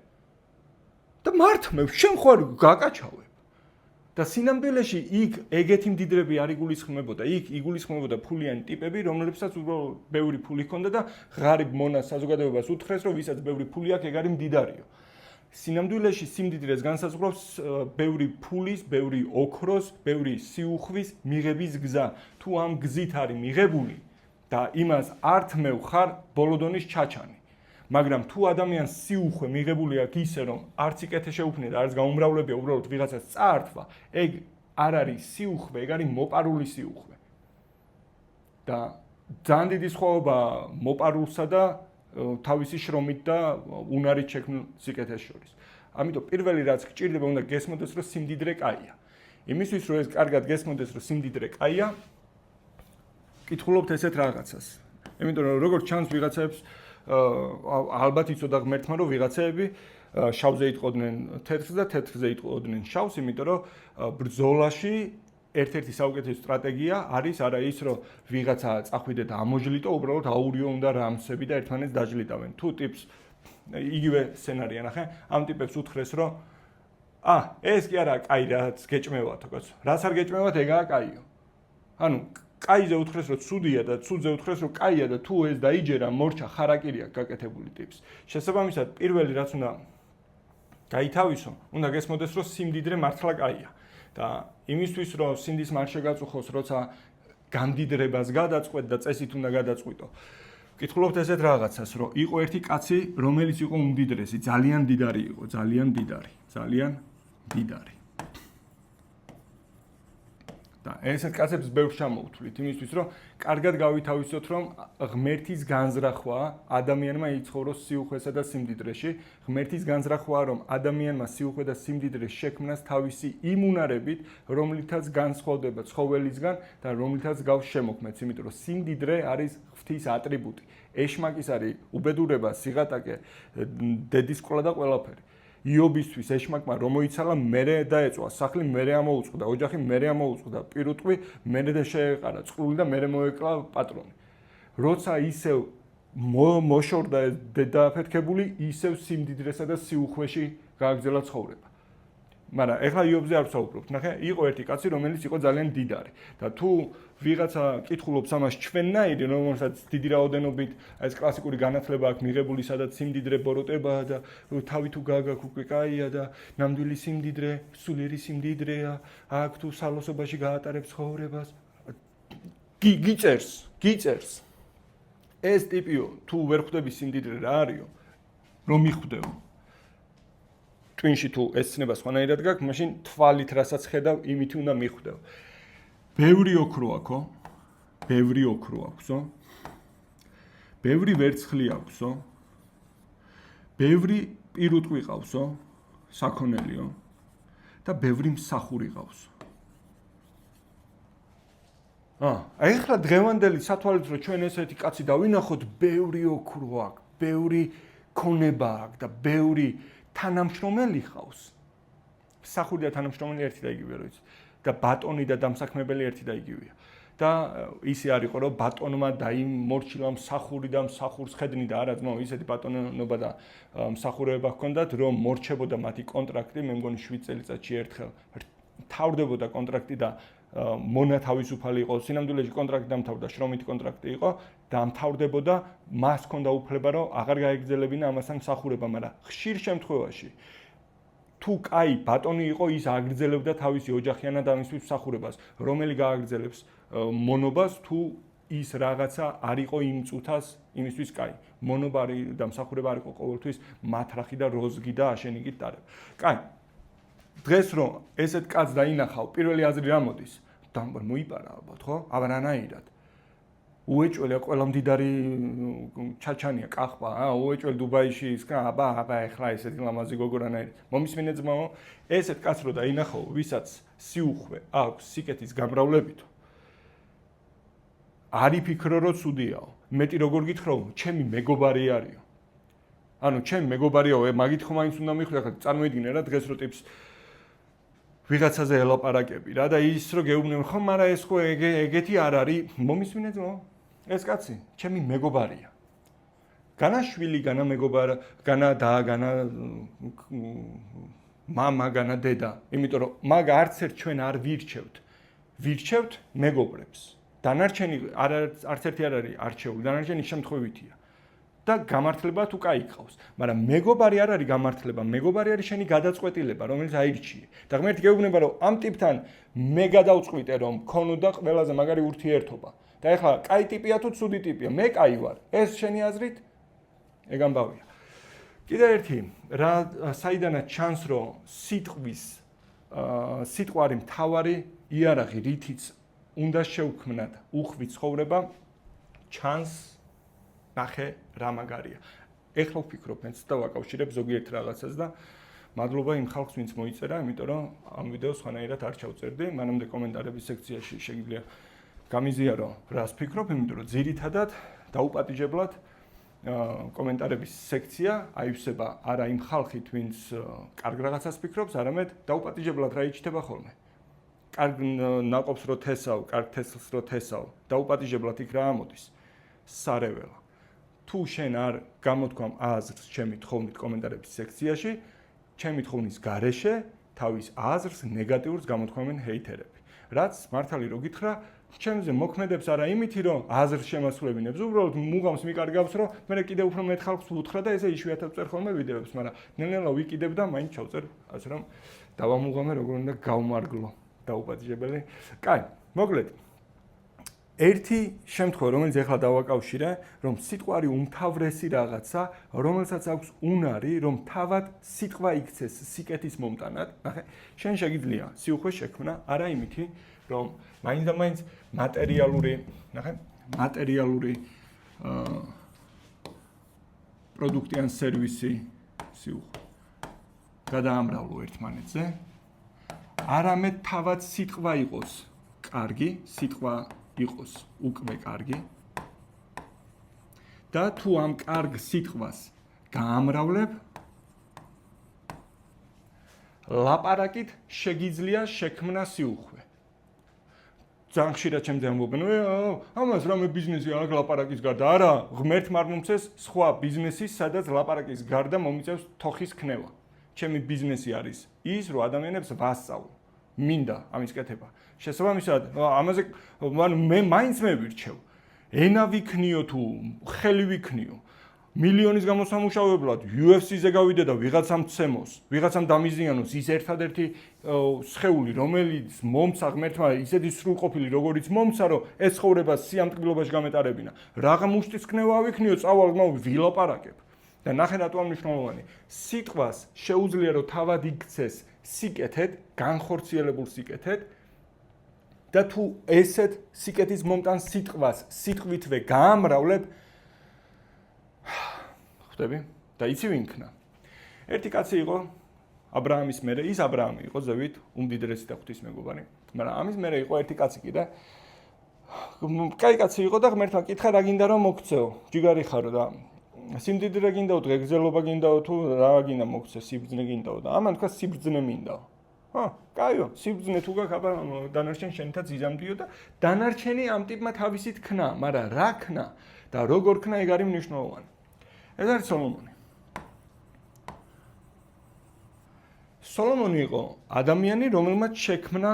და მართმევ, შენ ხო არ გაკაჩავებ. და სინამდვილეში იქ ეგეთი მდიდრები არ იგულისხმებოდა, იქ იგულისხმებოდა ფულიანი ტიპები, რომლებსაც უბრალოდ ბევრი ფული ჰქონდა და ღარიბ მონას საზოგადოებას უთხრეს, რომ ვისაც ბევრი ფული აქვს, ეგ არის მდიდარიო. სინამდვილეში სიმდიდრეს განსაზღვრავს ბევრი ფულის, ბევრი ოქროს, ბევრი სიუხვის მიღების გზა. თუ ამ გზით არის მიღებული და იმას ართმევ ხარ ბოლოდონის ჩაჩანი. მაგრამ თუ ადამიანს სიუხვე მიღებული აქვს ისე რომ არც იკეთე შეუქმნია და არც გაუმრავლებია, უბრალოდ ვიღაცას წაართვა, ეგ არ არის სიუხვე, ეგ არის მოპარული სიუხვე. და ძალიან დიდი სხვაობა მოპარულსა და თავისი შრომით და უნარით შექმნილ სიკეთეს შორის. ამიტომ პირველი რაც გჭირდება, უნდა გესმოდეს, რომ სიმდიდრე კაია. იმისთვის რომ ეს კარგად გესმოდეს, რომ სიმდიდრე კაია, კითხულობთ ესეთ რაღაცას. იმიტომ რომ როგორც ჩანს ვიღაცებს ალბათ იცოდა ღმერთმა რომ ვიღაცეები შავზე იტყოდნენ თეთრს და თეთრზე იტყოდნენ შავს, იმიტომ რომ ბრძოლაში ერთ-ერთი საუკეთესო სტრატეგია არის არა ის რომ ვიღაცა წახვიდე და ამოჟლიტო, უბრალოდ აურიო უნდა რამსები და ერთმანეთს დაჯლიტავენ. თუ ტიპს იგივე სცენარია ნახე, ამ ტიპებს უთხრეს რომ ეს კი არა კაი რაც გეჭმევათო კაცო. რაც არ გეჭმევათ ეგაა კაიო. ანუ კაიზე უთხრეს რომ ცუდია და ცუდზე უთხრეს რომ კაია და თუ ეს დაიჯერა მორჩა ხარაკირი აქვს გაკეთებული ტიპს. შესაბამისად პირველი რაც უნდა გაითავისო, უნდა გესმოდეს რომ სიმდიდრე მართლა კაია. და იმისთვის რომ სიმდის მარ შეგაწუხოს, როცა გამდიდრებას გადაწყვეტ და წესით უნდა გადაწყვიტო. კითხულობთ ესეთ რაღაცას, რომ იყო ერთი კაცი, რომელიც იყო უმდიდრესი, ძალიან დიდარი იყო, ძალიან დიდარი. და ესეთ კაცებს ბევრს ჩამოვთვლით, იმისთვის რომ კარგად გავითავისოთ, რომ ღმერთის განზრახვა ადამიანმა იცხოვროს სიუხვესა და სიმდიდრეში, ღმერთის განზრახვა რომ ადამიანმა სიუხვე და სიმდიდრე შექმნას თავისი იმუნარებით, რომლითაც განსხვავდება ცხოველისგან და რომლითაც გავს შემოქმედს, იმიტომ რომ სიმდიდრე არის ღვთის ატრიბუტი. ეშმაკის არის უბედურება, სიღატაკე, დედისკვლა და ყველაფერი. იობისთვის ეშმაკმა რომ მოიცალა, მერე დაეწვა, სახლი მერე ამოუწყდა, ოჯახი მერე ამოუწყდა, პირუტყვი მერე და შეეყარა, წყლული და მერე მოეკლა პატრონი. როცა ისევ მოშორდა დედააფეთქებული, ისევ სიმდიდრესა და სიუხვეში გააგრძელა ცხოვრება. მაგრამ ეხლა იობზე არ ვსაუბრობთ. ნახე, იყო ერთი კაცი, რომელიც იყო ძალიან დიდარი და თუ ვიღაცა კითხულობს ამას ჩვენნაირი, რომელსაც დიდი რაოდენობით ეს კლასიკური განათლება აქვს მიღებული, სადაც სიმდიდრე ბოროტებაა და თავი თუ გააგაქვს უკვე კაია და ნამდვილი სიმდიდრე, სულიერი სიმდიდრეა, აქ თუ სალოსობაში გაატარებს ცხოვრებას. გიწერს. ეს ტიპიო, თუ ვერ ხვდები სიმდიდრე რა არისო, რომ მიხვდეო. ტვინში თუ ეს ცნება სხვანაირად გაქვს, მაშინ თვალით რასაც ხედავ, იმით უნდა მიხვდეო. ბევრი ოქრო აქო, ბევრი ოქრო აქვსო. ბევრი ვერცხლი აქვსო. ბევრი პირუტყვი ყავსო, საქონელიო და ბევრი მსახური ყავსო. ეხლა დღევანდელი სათვალით რომ ჩვენ ესეთი კაცი დავინახოთ, ბევრი ოქრო აქვს, ბევრი ქონება აქვს და ბევრი თანამშრომელი ხავს. მსახური და თანამშრომელი ერთი და იგივეა, რო იცი. და ბატონი და დამსაქმებელი ერთი და იგივეა. და ისე არ იყო რომ ბატონმა დაიმორჩილა მსახური და მსახურს ხედნიდა არა ძმაო, ისეთი ბატონობა და მსახურება ჰქონდათ, რომ მორჩებოდა მათი კონტრაქტი, მე მგონი 7 წელიწადში ერთხელ თავდებოდა კონტრაქტი და მონათავისუფალი იყო. სინამდვილეში კონტრაქტი დამთავრდა, შრომითი კონტრაქტი იყო, დამთავრდებოდა, მას ჰქონდა უფლება, რომ აღარ გაეგრძელებინა ამასთან მსახურება, მაგრამ ხშირ შემთხვევაში თუ კაი ბატონი იყო, ის აგრძელებდა თავისი ოჯახიანად ამისთვის მსახურებას, რომელი გააგრძელებს მონობას, თუ ის რაღაცა არ იყო იმ წუთას იმისთვის კაი. მონობა და მსახურება არ იყო ყოველთვის მათრახი და როზგი და აშენიგით დარებ. კაი. დღეს რომ ესეთ კაცს დაინახავ, პირველი აზრი რა მოდის? მოიპარა ალბათ, ხო? აბა რანაირად? უეჭველი ყველა მდიდარი ჩაჩანია, კახვა, უეჭველი დუბაიში ის აბა ეხლა ესეთი ლამაზი გოგო რანაირად. მომისმინე ძმაო, ესეთ კაცს რომ დაინახავ, ვისაც სიუხვე აქვს სიკეთის გამრავლებითო. არ იფიქრო რომ ცუდიაო. მეტი როგორ გითხრა, ჩემი მეგობარი არისო. ანუ ჩემი მეგობარიაო, მაგით ხომ მაინც უნდა მიხვდე, ხა წარმოიდგინე რა დღეს რო ტიპს ვიღაცაზე ელაპარაკები რა და ის რო გეუბნები, ხო, მაგრამ ეს ხო ეგეთი არ არის, მომისმინე ძმაო. ეს კაცი ჩემი მეგობარია. განა შვილი, განა მეგობარი, განა და, განა მამა, განა დედა, იმიტომ რომ მაგ არც ერთ ჩვენ არ ვირჩევთ. ვირჩევთ მეგობრებს. დანარჩენი არც ერთი არ არის არჩეული, დანარჩენი შემთხვევითია. და გამართლება თუ კაი ყავს, მაგრამ მეგობარი არ არის გამართლება, მეგობარი არის შენი გადაწყვეტილება, რომელიც აირჩიე. და ღმერთი გეუბნება, რომ ამ ტიპთან მე გადავწყვიტე, რომ ქონოდა ყველაზე მაგარი ურთიერთობა. და ეხლა კაი ტიპია თუ ცუდი ტიპია, მე კაი ვარ. ეს შენი აზრით? ეგ ამბავია. კიდე ერთი, რა საიდანაც ჩანს, რომ სიტყვარი მთავარი იარაღი, რითიც უნდა შევქმნათ უხვი ცხოვრება, ჩანს ნახე რა მაგარია. ეხლა ვფიქრობ, მეც და ვაკავშირებ ზოგიერთ რაღაცას და მადლობა იმ ხალხს, ვინც მოიწერა, იმიტომ რომ ამ ვიდეოს სხვანაირად არ ჩავწერდი, მანამდე კომენტარების სექციაში შეგიძლია გამიზიარო რას ფიქრობ, იმიტომ რომ ძირითადად დაუპატიჟებლად კომენტარების სექცია აივსება არა იმ ხალხით, ვინც კარგ რაღაცას ფიქრობს, არამედ დაუპატიჟებლად რა იჩიტება ხოლმე. კარგ ნაყოფს რო თესავ, კარგ თესლს რო თესავ, დაუპატიჟებლად იქ რა ამოდის? სარეველა. თუ შენ არ გამოთქვამ აზრს ჩემი თხოვნით კომენტარების სექციაში, ჩემი თხოვნის გარეშე თავის აზრს ნეგატიურს გამოთქვამენ ჰეითერები. რაც მართალი რო გითხრა, ჩემზე მოქმედებს არა იმითი, რომ აზრს შემასრულებინებს, უბრალოდ მუღამს მიკარგავს, რომ მე კიდე უფრო მეტ ხალხს ვუთხრა და ესე იშვიათად წერ ხოლმე ვიდეოებს, მაგრამ ნელ-ნელა ვიკიდებ და მაინც ჩავწერ, ასე რომ დავამუღამე როგორ უნდა გავმარგლო დაუპატიჟებელი. კაი, მოკლედ ერთი შემთხვევა, რომელიც ახლა დავაკავშირე, რომ სიტყვარი უმთავრესი რაღაცა, რომელსაც აქვს უნარი, რომ თავად სიტყვა იქცეს სიკეთის მომტანად. ნახე, შენ შეგიძლია სიუხვე შექმნა, არა იმითი, რომ მაინც და მაინც მატერიალური პროდუქტი ან სერვისი სიუხვე გადაამრავლო ერთმანეთზე. არამედ თავად სიტყვა იყოს კარგი, სიტყვა იყოს უკვე კარგი და თუ ამ კარგ სიტყვას გაამრავლებ, ლაპარაკით შეგიძლია შექმნა სიუხვე. ძალიან ხშირად ჩემზე ამბობენ, ამას რამე ბიზნესი აქვს ლაპარაკის გარდა. არა, ღმერთმა არ მომცეს სხვა ბიზნესი, სადაც ლაპარაკის გარდა მომიწევს თოხის ქნევა. ჩემი ბიზნესი არის ის, რომ ადამიანებს ვასწავლო. მინდა ამის კეთება. შესაბამისად, ამაზე მე მაინც მევირჩევ. ენა ვიქნიო თუ ხელი ვიქნიო. მილიონის გამოსამუშავებლად UFC-ზე გავიდე და ვიღაცამ ცემოს, ვიღაცამ დამიზიანოს ის ერთადერთი სხეული, რომელიც მომცა ღმერთმა ისეთი სრულყოფილი, როგორიც მომცა, რომ ეს ცხოვრება სიამტკბილობაში გამეტარებინა. რაღა მუშტისკნევა ვიქნიო, წავალ გმოვი ვილაპარაკებ. და ნახე რატომ მნიშვნელოვანი. სიტყვას შეუძლია რომ თავად იქცეს სიკეთეთ, განხორციელებულ სიკეთეთ და თუ ესეთ სიკეთის მომტან სიტყვას სიტყვითვე გაამრავლებ ხვდები? და იცი ვინქნა. ერთი კაცი იყო აბრაამის მერე, ის აბრაამი იყო ზევით უმდიდრესი და ღვთისმეგობარი. მაგრამ ამის მერე იყო ერთი კაცი კი და კაი კაცი იყო და ღმერთმა კითხა რა გინდა რომ მოგცეო? ჯიგარი ხარო და სიმდიდრე გინდაო, დღეგრძელობა გინდაო თუ რა გინდა მოგცე, სიბრძნე გინდაო და ამან თქვა სიბრძნე მინდაო. კაიო, სიბრძნე თუ გაქვს, აბა დანარჩენ შენითაც იზამთრიო და დანარჩენი ამ ტიპმა თავისით ქნა, მაგრამ რა ქნა და როგორ ქნა ეგ არის მნიშვნელოვანი. ეს არის სოლომონი. სოლომონი იყო ადამიანი, რომელმაც შექმნა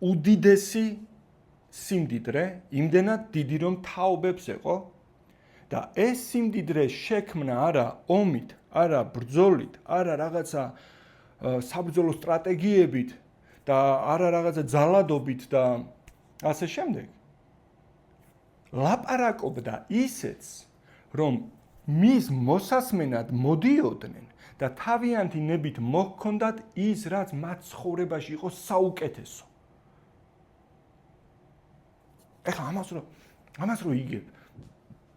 უდიდესი სიმდიდრე, იმდენად დიდი რომ თაობებს ეყო და ეს სიმდიდრე შექმნა არა ომით, არა ბრძოლით, არა რაღაცა საბრძოლო სტრატეგიებით და არა რაღაცა ძალადობით და ასე შემდეგ. ლაპარაკობდა ისეც, რომ მის მოსასმენად მოდიოდნენ და თავიანთი ნებით მოჰქონდათ ის, რაც მათ ცხოვრებაში იყო საუკეთესო. ეხლა ამას რო იგებ,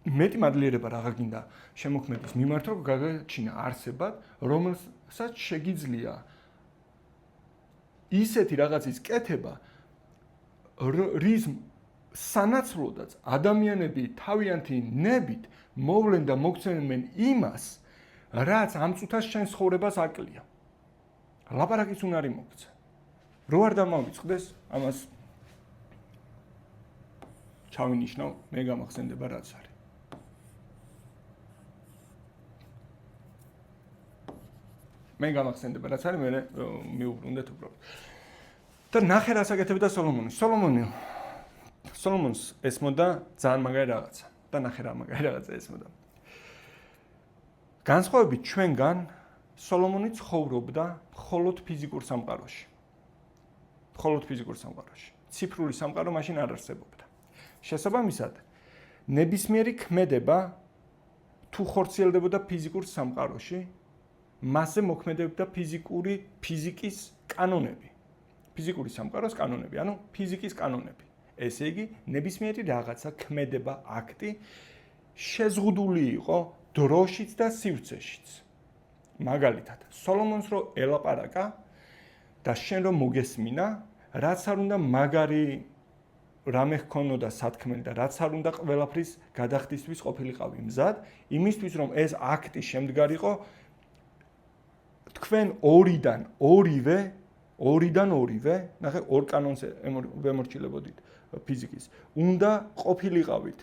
მეტი მადლიერება რაღა გინდა შემოქმედის მიმართ, რომ გაგაჩინა არსებად, რომელსაც შეგიძლია ისეთი რაღაცის კეთება, რის სანაცვლოდაც ადამიანები თავიანთი ნებით მოვლენ და მოგცემენ იმას, რაც ამ წუთას შენ ცხოვრებას აკლია. ლაპარაკის უნარი მოგცე. რო არ დამავიწყდეს, ამას ჩავინიშნავ, მე გამახსენდება რაც არის. მე გამახსენდება რაც არის, მე მიუბრუნდეთ უბრალოდ. და ნახე რას აკეთებდა სოლომონი. სოლომონს ესმოდა ძალიან მაგარი რაღაცა. და ნახე რა მაგარი რაღაცა ესმოდა. განსხვავებით ჩვენგან, სოლომონი ცხოვრობდა მხოლოდ ფიზიკურ სამყაროში. მხოლოდ ფიზიკურ სამყაროში. ციფრული სამყარო მაშინ არ არსებობდა. შესაბამისად, ნებისმიერი ქმედება თუ ხორციელდებოდა ფიზიკურ სამყაროში, მასზე მოქმედებდა ფიზიკის კანონები. ფიზიკური სამყაროს კანონები, ანუ ფიზიკის კანონები. ესე იგი, ნებისმიერი რაღაცა ქმედება, აქტი შეზღუდული იყო დროშიც და სივრცეშიც. მაგალითად, სოლომონს რო ელაპარაკა და შენ რო მოგესმინა, რაც არ უნდა მაგარი რამე ჰქონოდა სათქმელი და რაც არ უნდა ყველაფრის გადახდისთვის ყოფილიყავი მზად, იმისთვის რომ ეს აქტი შემდგარიყო თქვენ ორიდან ორივე, ნახე, ორ კანონს ვემორჩილებოდით ფიზიკის. უნდა ყოფილიყავით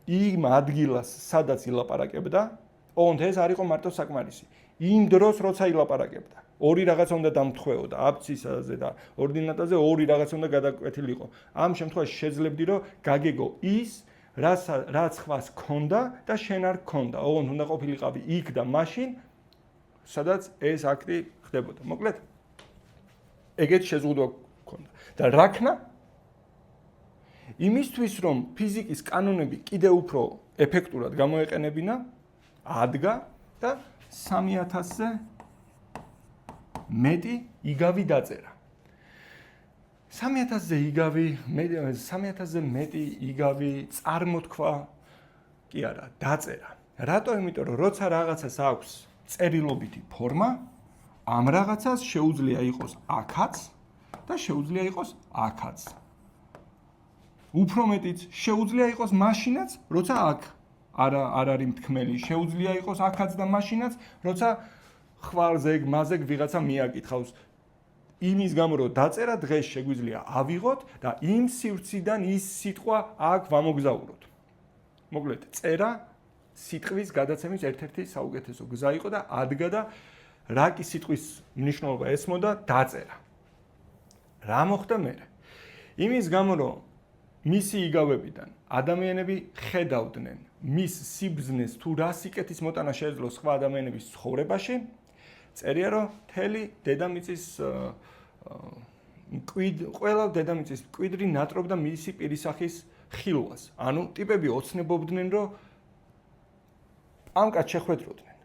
იმ ადგილას, სადაც ილაპარაკებდა, ოღონდ ეს არ იყო მარტო საკმარისი. იმ დროს, როცა ილაპარაკებდა, ორი რაღაცა უნდა დამთხვეოდა, აბცისაზე და ორდინატაზე ორი რაღაცა უნდა გადაკვეთილიყო. ამ შემთხვევაში შეძლებდი, რომ გაგეგო ის, რაც ხვას ქონდა და შენ არ ქონდა. ოღონდ უნდა ყოფილიყავი იქ და მაშინ, სადაც ეს აქტი ხდებოდა. მოკლედ, ეგეთ შეზღუდვა ქონდა. და რა ქნა? იმისთვის, რომ ფიზიკის კანონები კიდევ უფრო ეფექტურად გამოეყენებინა, ადგა და 3000-ზე მეტი იგავი დაწერა. 3000-ზე მეტი იგავი წარმოთქვა კი არა, დაწერა. რატო? იმიტომ რომ როცა რაღაცას აქვს წერილობითი ფორმა, ამ რაღაცას შეუძლია იყოს აქაც და შეუძლია იყოს აქაც. უფრო მეტიც შეუძლია იყოს მაშინაც, როცა აქ არ არის მთქმელი, შეუძლია იყოს აქაც და მაშინაც, როცა ხვალზე, მაზე ვიღაცა მიაკითხავს. იმის გამო რომ დაწერა დღეს შეგვიძლია ავიღოთ და იმ სივრციდან ის სიტყვა აქ ვამოგზაუროთ. მოკლედ, წერა სიტყვის გადაცემის ერთ-ერთი საუკეთესო გზა იყო და ადგა და რა კი სიტყვის მნიშვნელობა ესმოდა დაწერა. რა მოხდა მერე? იმის გამო რომ მისი იგავებიდან ადამიანები ხედავდნენ მის სიბზნეს თუ რა სიკეთის მოტანა შეეძლო სხვა ადამიანების ცხოვრებაში, წერია რომ მთელი დედამიწის ყველა დედამიწის მკვიდრი ნატრობდა მისი პირისახის ხილვას. ანუ ტიპები ოცნებობდნენ რომ ამ კაც შეხვედროდნენ.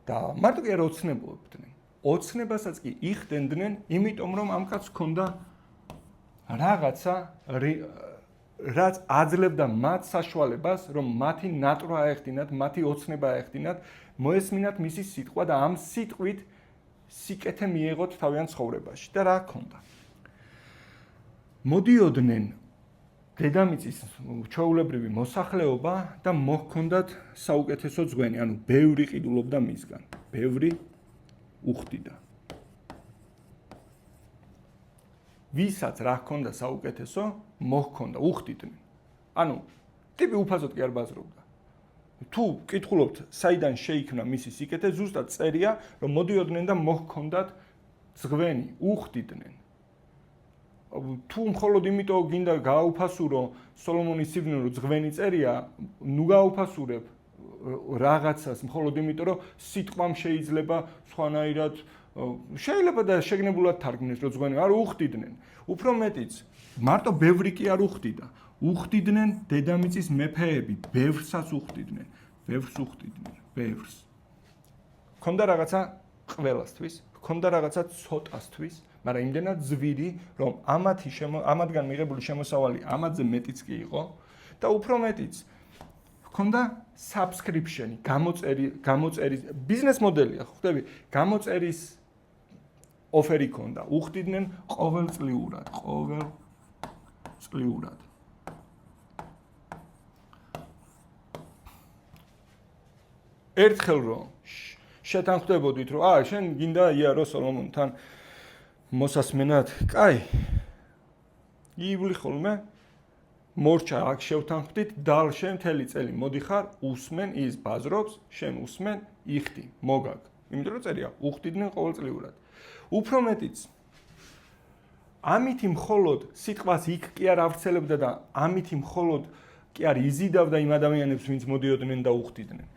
და მარტო კი არ ოცნებობდნენ. ოცნებასაც კი იხდენდნენ, იმიტომ რომ ამ კაც ჰქონდა რაღაცა რაც აძლევდა მათ საშუალებას, რომ მათი ნატრვა აეხდინათ, მათი ოცნება აეხდინათ, მოესმინათ მისი სიტყვა და ამ სიტყვით სიკეთე მიეღოთ თავიანთ ცხოვრებაში. და რა ჰქონდა? მოდიოდნენ დედამიწის ჩვეულებრივი მოსახლეობა და მოჰქონდათ საუკეთესო ძღვენი, ანუ ბევრი ყიდულობდა მისგან, ბევრი უხდიდა. ვისაც რა ჰქონდა საუკეთესო, მოჰქონდა, უხდიდნენ. ანუ ტიპი უფასოდ კი არ ბაზრობდა. თუ კითხულობთ, საიდან შეიქმნა მისი სიკეთე, ზუსტად წერია, რომ მოდიოდნენ და მოჰქონდათ ძღვენი, უხდიდნენ. თუ მხოლოდ იმიტომ გინდა გააუფასურო სოლომონის სიბრძნე, რომ ძღვენი წერია, ნუ გააუფასურებ რაღაცას, მხოლოდ იმიტომ, რომ სიტყვამ შეიძლება სხვანაირად შეიძლება და შეგნებულად თარგმნეს, რომ ძღვენი არ უხდიდნენ. უფრო მეტიც, მარტო ბევრი კი არ უხდიდა. უხდიდნენ დედამიწის მეფეები, ბევრსაც უხდიდნენ, ბევრს უხდიდნენ, ბევრს. ჰქონდა რაღაცა ყველასთვის, ჰქონდა რაღაცა ცოტასთვის, მაგრამ იმდენად ძვირი, რომ ამათგან მიღებული შემოსავალი ამათზე მეტიც კი იყო და უფრო მეტიც ჰქონდა subscription-ი, გამოწერის ბიზნეს მოდელია, ხვდები, გამოწერის ოფერი ჰქონდა, უხდიდნენ ყოველწლიურად. ერთხელ რომ შეთანხმდებოდით, რომ შენ გინდა იარო სოლომონთან მოსასმენად, კაი, იბლი ხოლმე მორჩა აქ შევთანხმდით, დალშე მთელი წელი მოდიხარ, უსმენ, ის ბაზრობს, შენ უსმენ, იხდი, მოგაგ. იმიტომ რომ წერია, უხდიდნენ ყოველწლიურად. უფრო მეტიც, ამით მხოლოდ სიტყვას იქ კი არ ავრცელებდა და ამით მხოლოდ კი არ იზიდავდა იმ ადამიანებს, ვინც მოდიოდნენ და უხდიდნენ.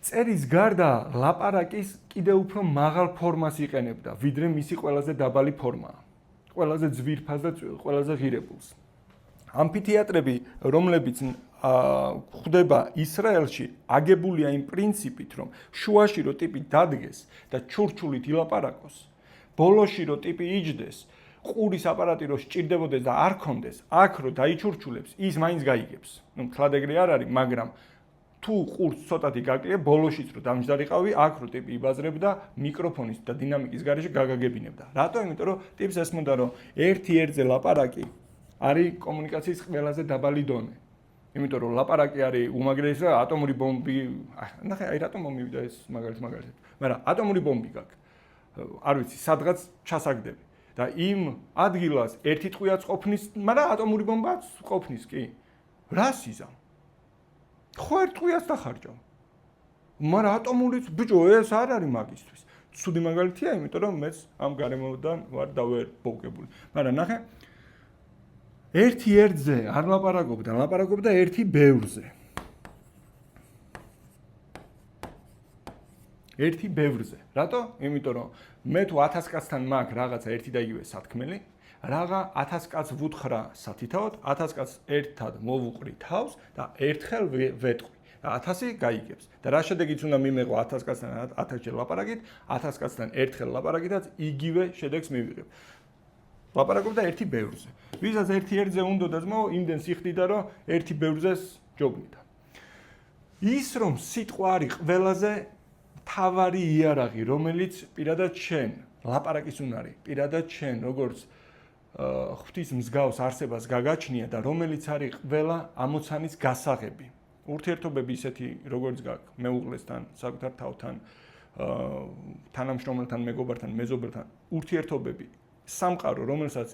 წერის გარდა ლაპარაკის კიდევ უფრო მაღალ ფორმას იყენებდა, ვიდრე მისი ყველაზე დაბალი ფორმაა. ყველაზე ძვირფას და ყველაზე ღირებულს. ამფითეატრები, რომლებიც ხდება ისრაელში, აგებულია იმ პრინციპით, რომ შუაში რო ტიპი დადგეს და ჩურჩულით ილაპარაკოს, ბოლოში რო ტიპი იჯდეს, ყურის აპარატი რო სჭირდებოდეს და არ ქონდეს, აქ რო დაიჩურჩულებს, ის მაინც გაიგებს. ნუ მთლად ეგრე არ არის, მაგრამ თუ ყურს ცოტათი გაკლია, ბოლოშიც რო დამჯდარიყავი, აქ რო ტიპი იბაზრებდა მიკროფონის და დინამიკის გარეშე გაგაგებინებდა. რატო? იმიტომ რომ ტიპს ესმოდა, რომ ერთ-ერთზე ლაპარაკი არის კომუნიკაციის ყველაზე დაბალი დონე. იმიტომ რომ ლაპარაკი არის უმაგრესი და ატომური ბომბი, ნახე, აი რატომ მომივიდა ეს მაგალითად. მაგრამ ატომური ბომბი გაქვს. არ ვიცი, სადღაც ჩასაგდები. და იმ ადგილას ერთი ტყვიაც ყოფნის, მაგრამ ატომური ბომბაც ყოფნის კი. რა სიზამ? ხო ერთ ტყვიას დახარჯავ. მაგრამ ატომურიც, ბიჭო, ეს არ არის მაგისთვის. ცუდი მაგალითია, იმიტომ რომ მეც ამ გარემოდან ვარ დავერბოგებული. მაგრამ ნახე, ერთი ერთზე არ ლაპარაკობდა, ლაპარაკობდა ერთი ბევრზე. ერთი ბევრზე. რატო? იმიტომ რომ მე თუ 1000 კაცთან მაქვს რაღაცა ერთი და იგივე სათქმელი, რაღა 1000 კაცს ვუთხრა სათითაოდ, 1000 კაცს ერთად მოვუყრი თავს და ერთხელ ვეტყვი. და 1000 გაიგებს. და რა შედეგიც უნდა მიმეღო 1000 კაცთან 1000-ჯერ ლაპარაკით, 1000 კაცთან ერთხელ ლაპარაკითაც იგივე შედეგს მივიღებ. ლაპარაკობდა ერთი ბევრზე. ვისაც ერთი ერთზე უნდა ძმო, იმდენს იხდიდა, რომ ერთი ბევრზეს ჯობნიდა. ის რომ სიტყვა არის ყველაზე თავარი იარაღი, რომელიც პირადად შენ, ლაპარაკის უნარი, პირადად შენ, როგორც ღვთის მსგავს არსებას გაგაჩნია და რომელიც არის ყველა ამოცანის გასაღები. ურთიერთობები ისეთი, როგორც გაქვს მეუღლესთან, საკუთარ თავთან, თანამშრომელთან, მეგობართან, მეზობელთან, ურთიერთობები, სამყარო, რომელსაც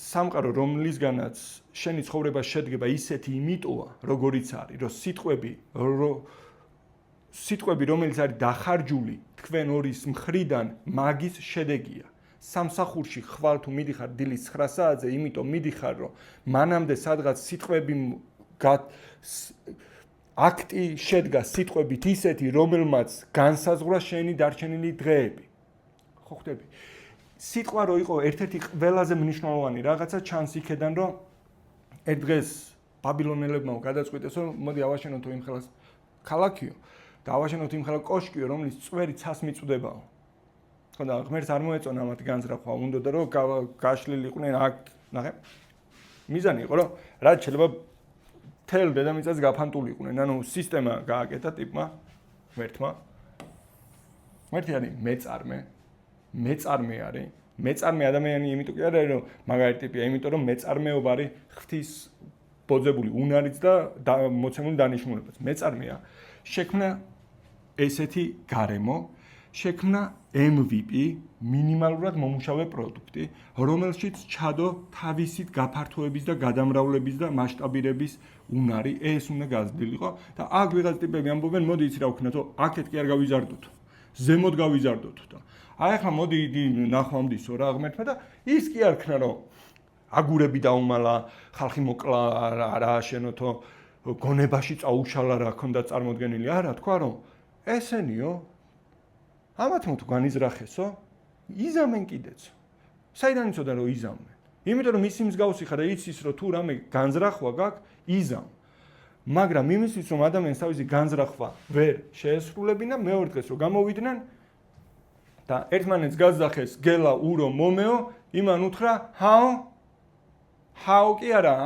სამყარო რომლისგანაც შენი ცხოვრება შედგება ისეთი იმიტოა, როგორიც არის, რომ სიტყვები, რომელიც არის დახარჯული თქვენ ორის მხრიდან, მაგის შედეგია. სამსახურში ხვალ თუ მიდიხარ დილის 9 საათზე, იმიტომ მიდიხარ, რომ მანამდე სადღაც სიტყვები აქტი შედგა სიტყვებით ისეთი, რომელმაც განსაზღვრა შენი დარჩენილი დღეები. ხო ხვდები? სიტყვა რო იყო ერთ-ერთი ყველაზე მნიშვნელოვანი რაღაცა ჩანს იქედან, რომ ერთ დღეს ბაბილონელებმა გადაწყვიტეს, რომ მოდი ავაშენოთ იმ ხელას ქალაქიო და ავაშენოთ იმ ხელა კოშკიო, რომლის წვერი ცას მიწვდებაო. ხო და ღმერთს არ მოეწონა მათი განზრახვა, უნდოდა რომ გაშლილიყვნენ აქ, ნახე. მიზანი იყო, რომ რაც შეიძლება თელ დედამიწას გაფანტულიყვნენ, ანუ სისტემა გააკეთა ტიპმა ღმერთმა. ღმერთი არის მეწარმე არის. მეწარმე ადამიანი იმიტომ კი არა, რომ მაგარი ტიპია, იმიტომ რომ მეწარმეობა არის ღვთის ბოძებული უნარიც და მოცემული დანიშნულებაც. მეწარმეა შექმნა ესეთი გარემო, შექმნა MVP, მინიმალურად მომუშავე პროდუქტი, რომელშიც ჩადო თავისით გაფართოების და გადამრავლების და მასშტაბირების უნარი, ეს უნდა გაზრდილიყო და აქ ვიღაც ტიპები ამბობენ, მოდი იცი რა ვქნათო, აქეთ კი არ გავიზარდოთ. ზემოთ გავიზარდოთ და აი ახლა მოდი ნახვამდისო რა ღმერთმა და ის კი არ ქნა რომ აგურები დაუმალა, ხალხი მოკლა, რა აშენოთო, გონებაში წაუშალა რა ქონდა წარმოდგენილი, არა თქვა რომ ესენიო ამათმა თუ განიზრახესო, იზამენ კიდეც. საიდან იცოდა რომ იზამენ? იმიტომ რომ ისი მსგავსი ხარ და იცის რომ თუ რამე განზრახვა გაქვს, იზამ. მაგრამ იმისთვის რომ ადამიანს თავისი განზრახვა ვერ შეესრულებინა, მეორე დღეს რომ გამოვიდნენ და ერთმანეთს გაზახეს გელა ურო მომეო, იმან უთხრა ჰაო კი არა,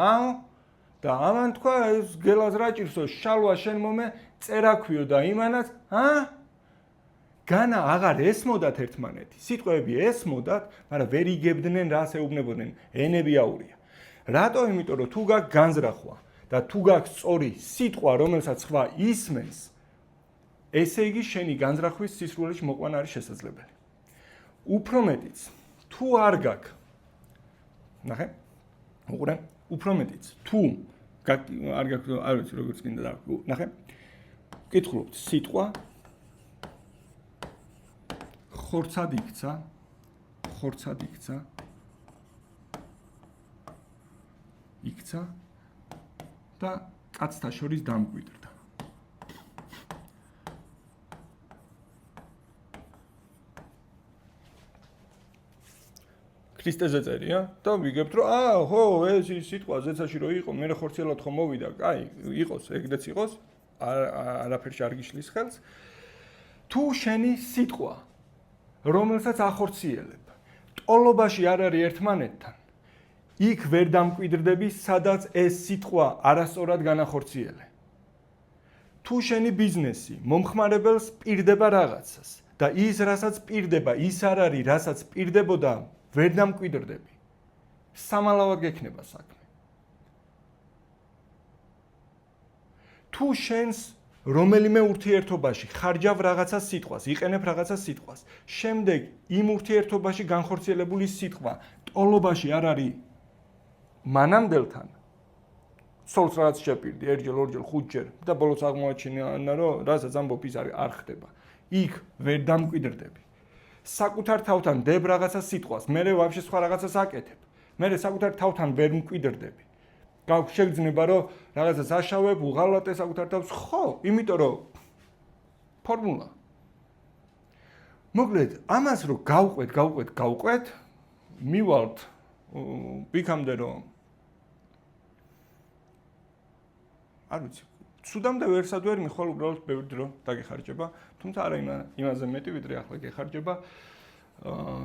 და ამან თქვა ეს გელას რა ჭირსო, შალვა შენ მომე წერაქვიო და იმანაც, განა აღარ ესმოდათ ერთმანეთი. სიტყვები ესმოდათ, მაგრამ ვერ იგებდნენ რას ეუბნებოდნენ. ენები აურია. რატო? იმიტომ რომ თუ გაქვს განზრახვა და თუ გაქვს სწორი სიტყვა, რომელსაც სხვა ისმენს, ესე იგი შენი განზრახვის სისრულეში მოყვანა არის შესაძლებელი. უფრო მეტიც, თუ არ გაქვს, ნახე, უყურე, უფრო მეტიც, თუ არ გაქვს, არ ვიცი როგორც გინდა და ნახე, ვკითხულობთ სიტყვა ხორცად იქცა და კაცთა შორის დამკვიდრდა. ქრისტეზე წერია და ვიგებთ რომ ხო ეს სიტყვა ზეცაში რო იყო, მე ხორციელად ხომ მოვიდა, კაი, იყოს, ეგრეც იყოს, არაფერში არ გიშლის ხელს. თუ შენი სიტყვა რომელსაც ახორციელებ, ტოლობაში არ არის ერთმანეთთან, იქ ვერ დამკვიდრდები, სადაც ეს სიტყვა არასწორად განახორციელე. თუ შენი ბიზნესი მომხმარებელს პირდება რაღაცას და ის რასაც პირდება, ის არ არის, რასაც პირდებოდა, ვერ დამკვიდრდები. სამალავად გექნება საქმე. თუ შენს რომელიმე ურთიერთობაში ხარჯავ რაღაცა სიტყვას, იყენებ რაღაცა სიტყვას, შემდეგ იმ ურთიერთობაში განხორციელებული სიტყვა ტოლობაში არ არის მანამდელთან, სოლს რაღაც შეპირდი, ერჯერ, ორჯერ, ხუთჯერ და ბოლოს აღმოაჩინა, რომ რასაც ამბობ ის არ ხდება. იქ ვერ დამკვიდრდები. საკუთარ თავთან დებ რაღაცა სიტყვას, მერე ვაფშე სხვა რაღაცას აკეთებ. მერე საკუთარ თავთან ვერ მკვიდრდები. შეგძნება რომ რაღაცას აშავებ, უღალატე საკუთარ თავს, ხო, იმიტომ რომ ფორმულა. მოკლედ, ამას რომ გავყვეთ, მივალთ იქამდე რომ არ ვიცი, ცუდამდე ვერსად ვერ მიხვალ, უბრალოდ ბევრი დრო დაგეხარჯება, თუმცა არა იმაზე მეტი, ვიდრე ახლა გეხარჯება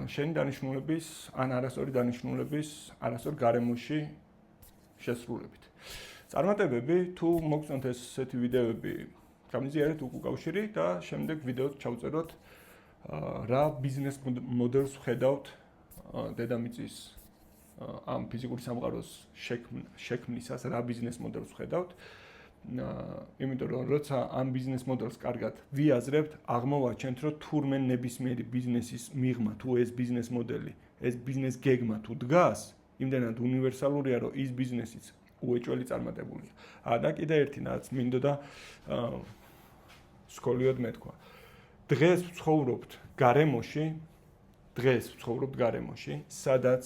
შენი დანიშნულების, ან არასწორი დანიშნულების, არასწორ გარემოში შესრულებით. წარმატებები, თუ მოგწონთ ესეთი ვიდეოები, გამიზიარეთ უკავშირი და შემდეგ ვიდეოს ჩავწეროთ რა ბიზნეს მოდელს ვხედავთ დედამიწის ამ ფიზიკური სამყაროს შექმნისას, რა ბიზნეს მოდელს ვხედავთ. იმიტომ რომ როცა ამ ბიზნეს მოდელს კარგად ვიაზრებთ, აღმოვაჩენთ, რომ თურმე ნებისმიერი ბიზნესის მიღმა თუ ეს ბიზნეს მოდელი, ეს ბიზნეს გეგმა თუ დგას, იმდენად უნივერსალურია, რომ ის ბიზნესიც უეჭველი წარმატებულია. და კიდე ერთი რაც მინდოდა სკოლიოდ მეთქვა. დღეს ვცხოვრობთ გარემოში, სადაც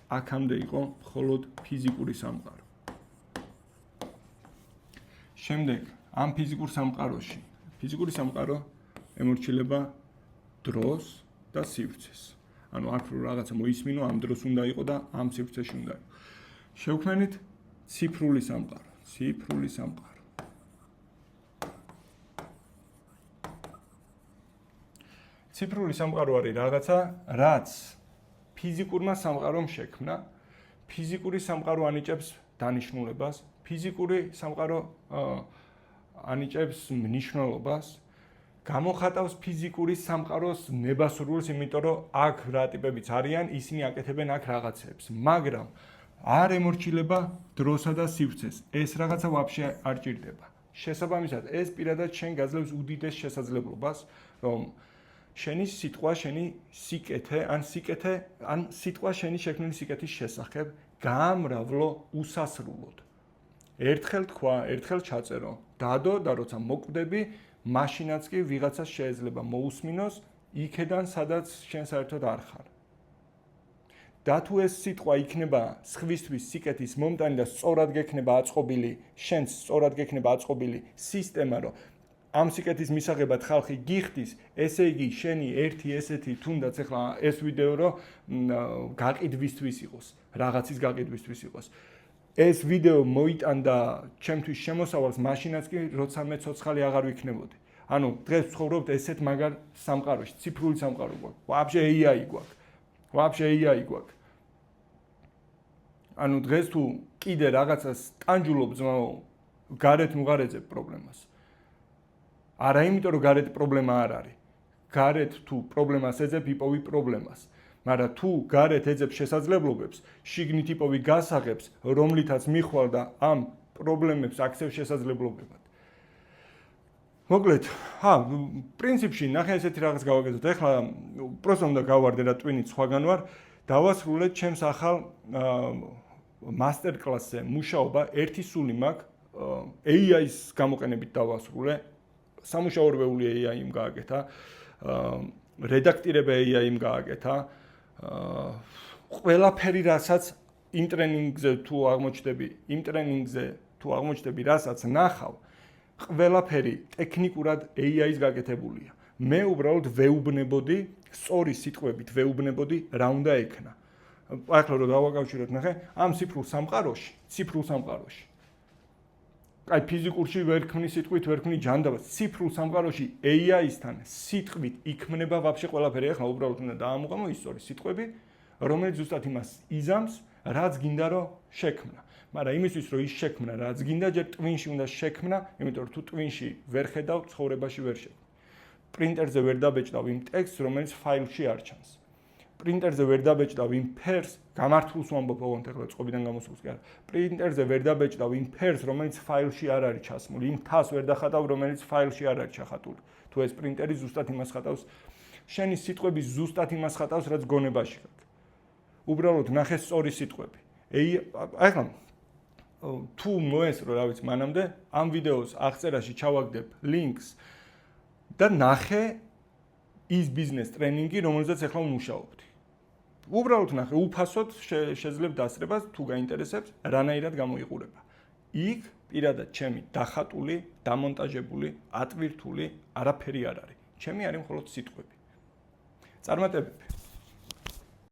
აქამდე იყო მხოლოდ ფიზიკური სამყარო. შემდეგ ამ ფიზიკური სამყარო ემორჩილება დროს და სივრცეს. ანუ აქ რო რაღაცა მოისმინო, ამ დროს უნდა იყო და ამ სივრცეში უნდა იყო. შევქმნით ციფრული სამყარო. ციფრული სამყარო არის რაღაცა, რაც ფიზიკურმა სამყარომ შექმნა. ფიზიკური სამყარო ანიჭებს დანიშნულებას, ფიზიკური სამყარო ანიჭებს მნიშვნელობას, გამოხატავს ფიზიკური სამყაროს ნებასრულს, იმიტომ რომ აქ რა ტიპებიც არიან, ისინი აკეთებენ აქ რაღაცებს, მაგრამ არ ემორჩილება დროსა და სივრცეს. ეს რაღაცა ვაფშე არ ჭირდება. შესაბამისად, ეს პირადად შენ გაძლევს უდიდეს შესაძლებლობას, რომ შენი სიტყვა, შენი სიკეთე, ან სიტყვა შენი შექმნილი სიკეთის შესახებ გაამრავლო უსასრულოდ. ერთხელ თქვა, ერთხელ ჩაწერო, დადო და როცა მოკვდები, მაშინაც კი ვიღაცას შეიძლება მოусმინოს იქედან, სადაც შენ საერთოდ არ ხარ. და თუ ეს სიტყვა იქნება სხვისთვის სიკეთის მომტანი და სწორად გექნება აწყობილი სისტემა, რომ ამ სიკეთის მისაღებად ხალხი გიხდის, ესე იგი შენი ერთი ესეთი თუნდაც ახლა ეს ვიდეო რომ გაყიდვისთვის იყოს, რაღაცის გაყიდვისთვის იყოს. ეს ვიდეო მოიტანდა ჩემთვის შემოსავალს მაშინაც კი, როცა მე ცოცხალი აღარ ვიქნებოდი. ანუ დღეს ვცხოვრობთ ესეთ მაგარ სამყაროში, ციფრული სამყარო გვაქვს. ვაფშე AI გვაქვს. ანუ დღეს თუ კიდე რაღაცას ტანჯულობ ძმაო, გარეთ მუღარეძებ პრობლემას. არა იმიტომ რომ გარეთ პრობლემა არ არის. გარეთ თუ პრობლემას ეძებ, იპოვი პრობლემას. მაგრამ თუ გარეთ ეძებ შესაძლებლობებს, შიგნით იპოვი გასაღებს, რომლითაც მიხვალ და ამ პრობლემებს აქცევ შესაძლებლობებად. მოკლედ, პრინციპში ნახე ესეთი რაღაც გავაკეთოთ. ეხლა უბრალოდ უნდა გავარდე რა ტვინით სხვაგან ვარ, დავასრულეთ ჩემს ახალ მასტერკლასზე მუშაობა, ერთი სული მაქვს, AI-ის გამოყენებით დავასრულე. სამუშაორვეული AI-იმ გააკეთა, რედაქტირება AI-იმ გააკეთა, ყველაფერი რასაც იმ ტრენინგზე თუ აღმოჩნდები, რასაც ნახავ, ყველაფერი ტექნიკურად AI-ის გაკეთებულია. მე უბრალოდ ვეუბნებოდი, სწორი სიტყვებით ვეუბნებოდი, რა უნდა ექნა. ახლა რომ დავაკავშიროთ, ნახე, ამ ციფრულ სამყაროში. აი ფიზიკურში ვერ ქმნი სიტყვით, ვერ ქმნი ჯანდაბას. ციფრულ სამყაროში AI-ისთან სიტყვით იქმნება ვაფშე ყველაფერი. ახლა უბრალოდ უნდა დაამოყამო ის სწორი სიტყვები, რომელიც ზუსტად იმას იზამს, რაც გინდა რომ შექმნა. მაგრამ იმისთვის რომ ის შექმნა, რაც გინდა, ჯერ ტვინში უნდა შექმნა, იმიტომ რომ თუ ტვინში ვერ ხედავ, ცხოვრებაში ვერ შექმნა. პრინტერზე ვერ დაბეჭდავ იმ ტექსტს, რომელიც ფაილში არ ჩანს. პრინტერზე ვერ დაბეჭდავ იმ ფერს, გამართულს ვამბობ ოღონდ ახლა წყობიდან გამოსულს კი არა. პრინტერზე ვერ დაბეჭდავ იმ ფერს, რომელიც ფაილში არ არის ჩასმული, იმ თას ვერ დახატავ, რომელიც ფაილში არ არის ჩახატული. თუ ეს პრინტერი ზუსტად იმას ხატავს, შენი სიტყვები ზუსტად იმას ხატავს, რაც გონებაში გაქვს. უბრალოდ ნახე სწორი სიტყვები. ახლა თუ მოესწრო, რა ვიცი, მანამდე ამ ვიდეოს აღწერაში ჩავაგდებ ლინკს და ნახე ის ბიზნეს ტრენინგი, რომელზეც ახლა ვმუშაობთ. უბრალოდ ნახე, უფასოდ შეძლებ დასწრებას, თუ გაინტერესებს, რანაირად გამოიყურება. იქ პირადად ჩემი დახატული, დამონტაჟებული, ატვირთული არაფერი არ არის. ჩემი არის მხოლოდ სიტყვები. წარმატებები.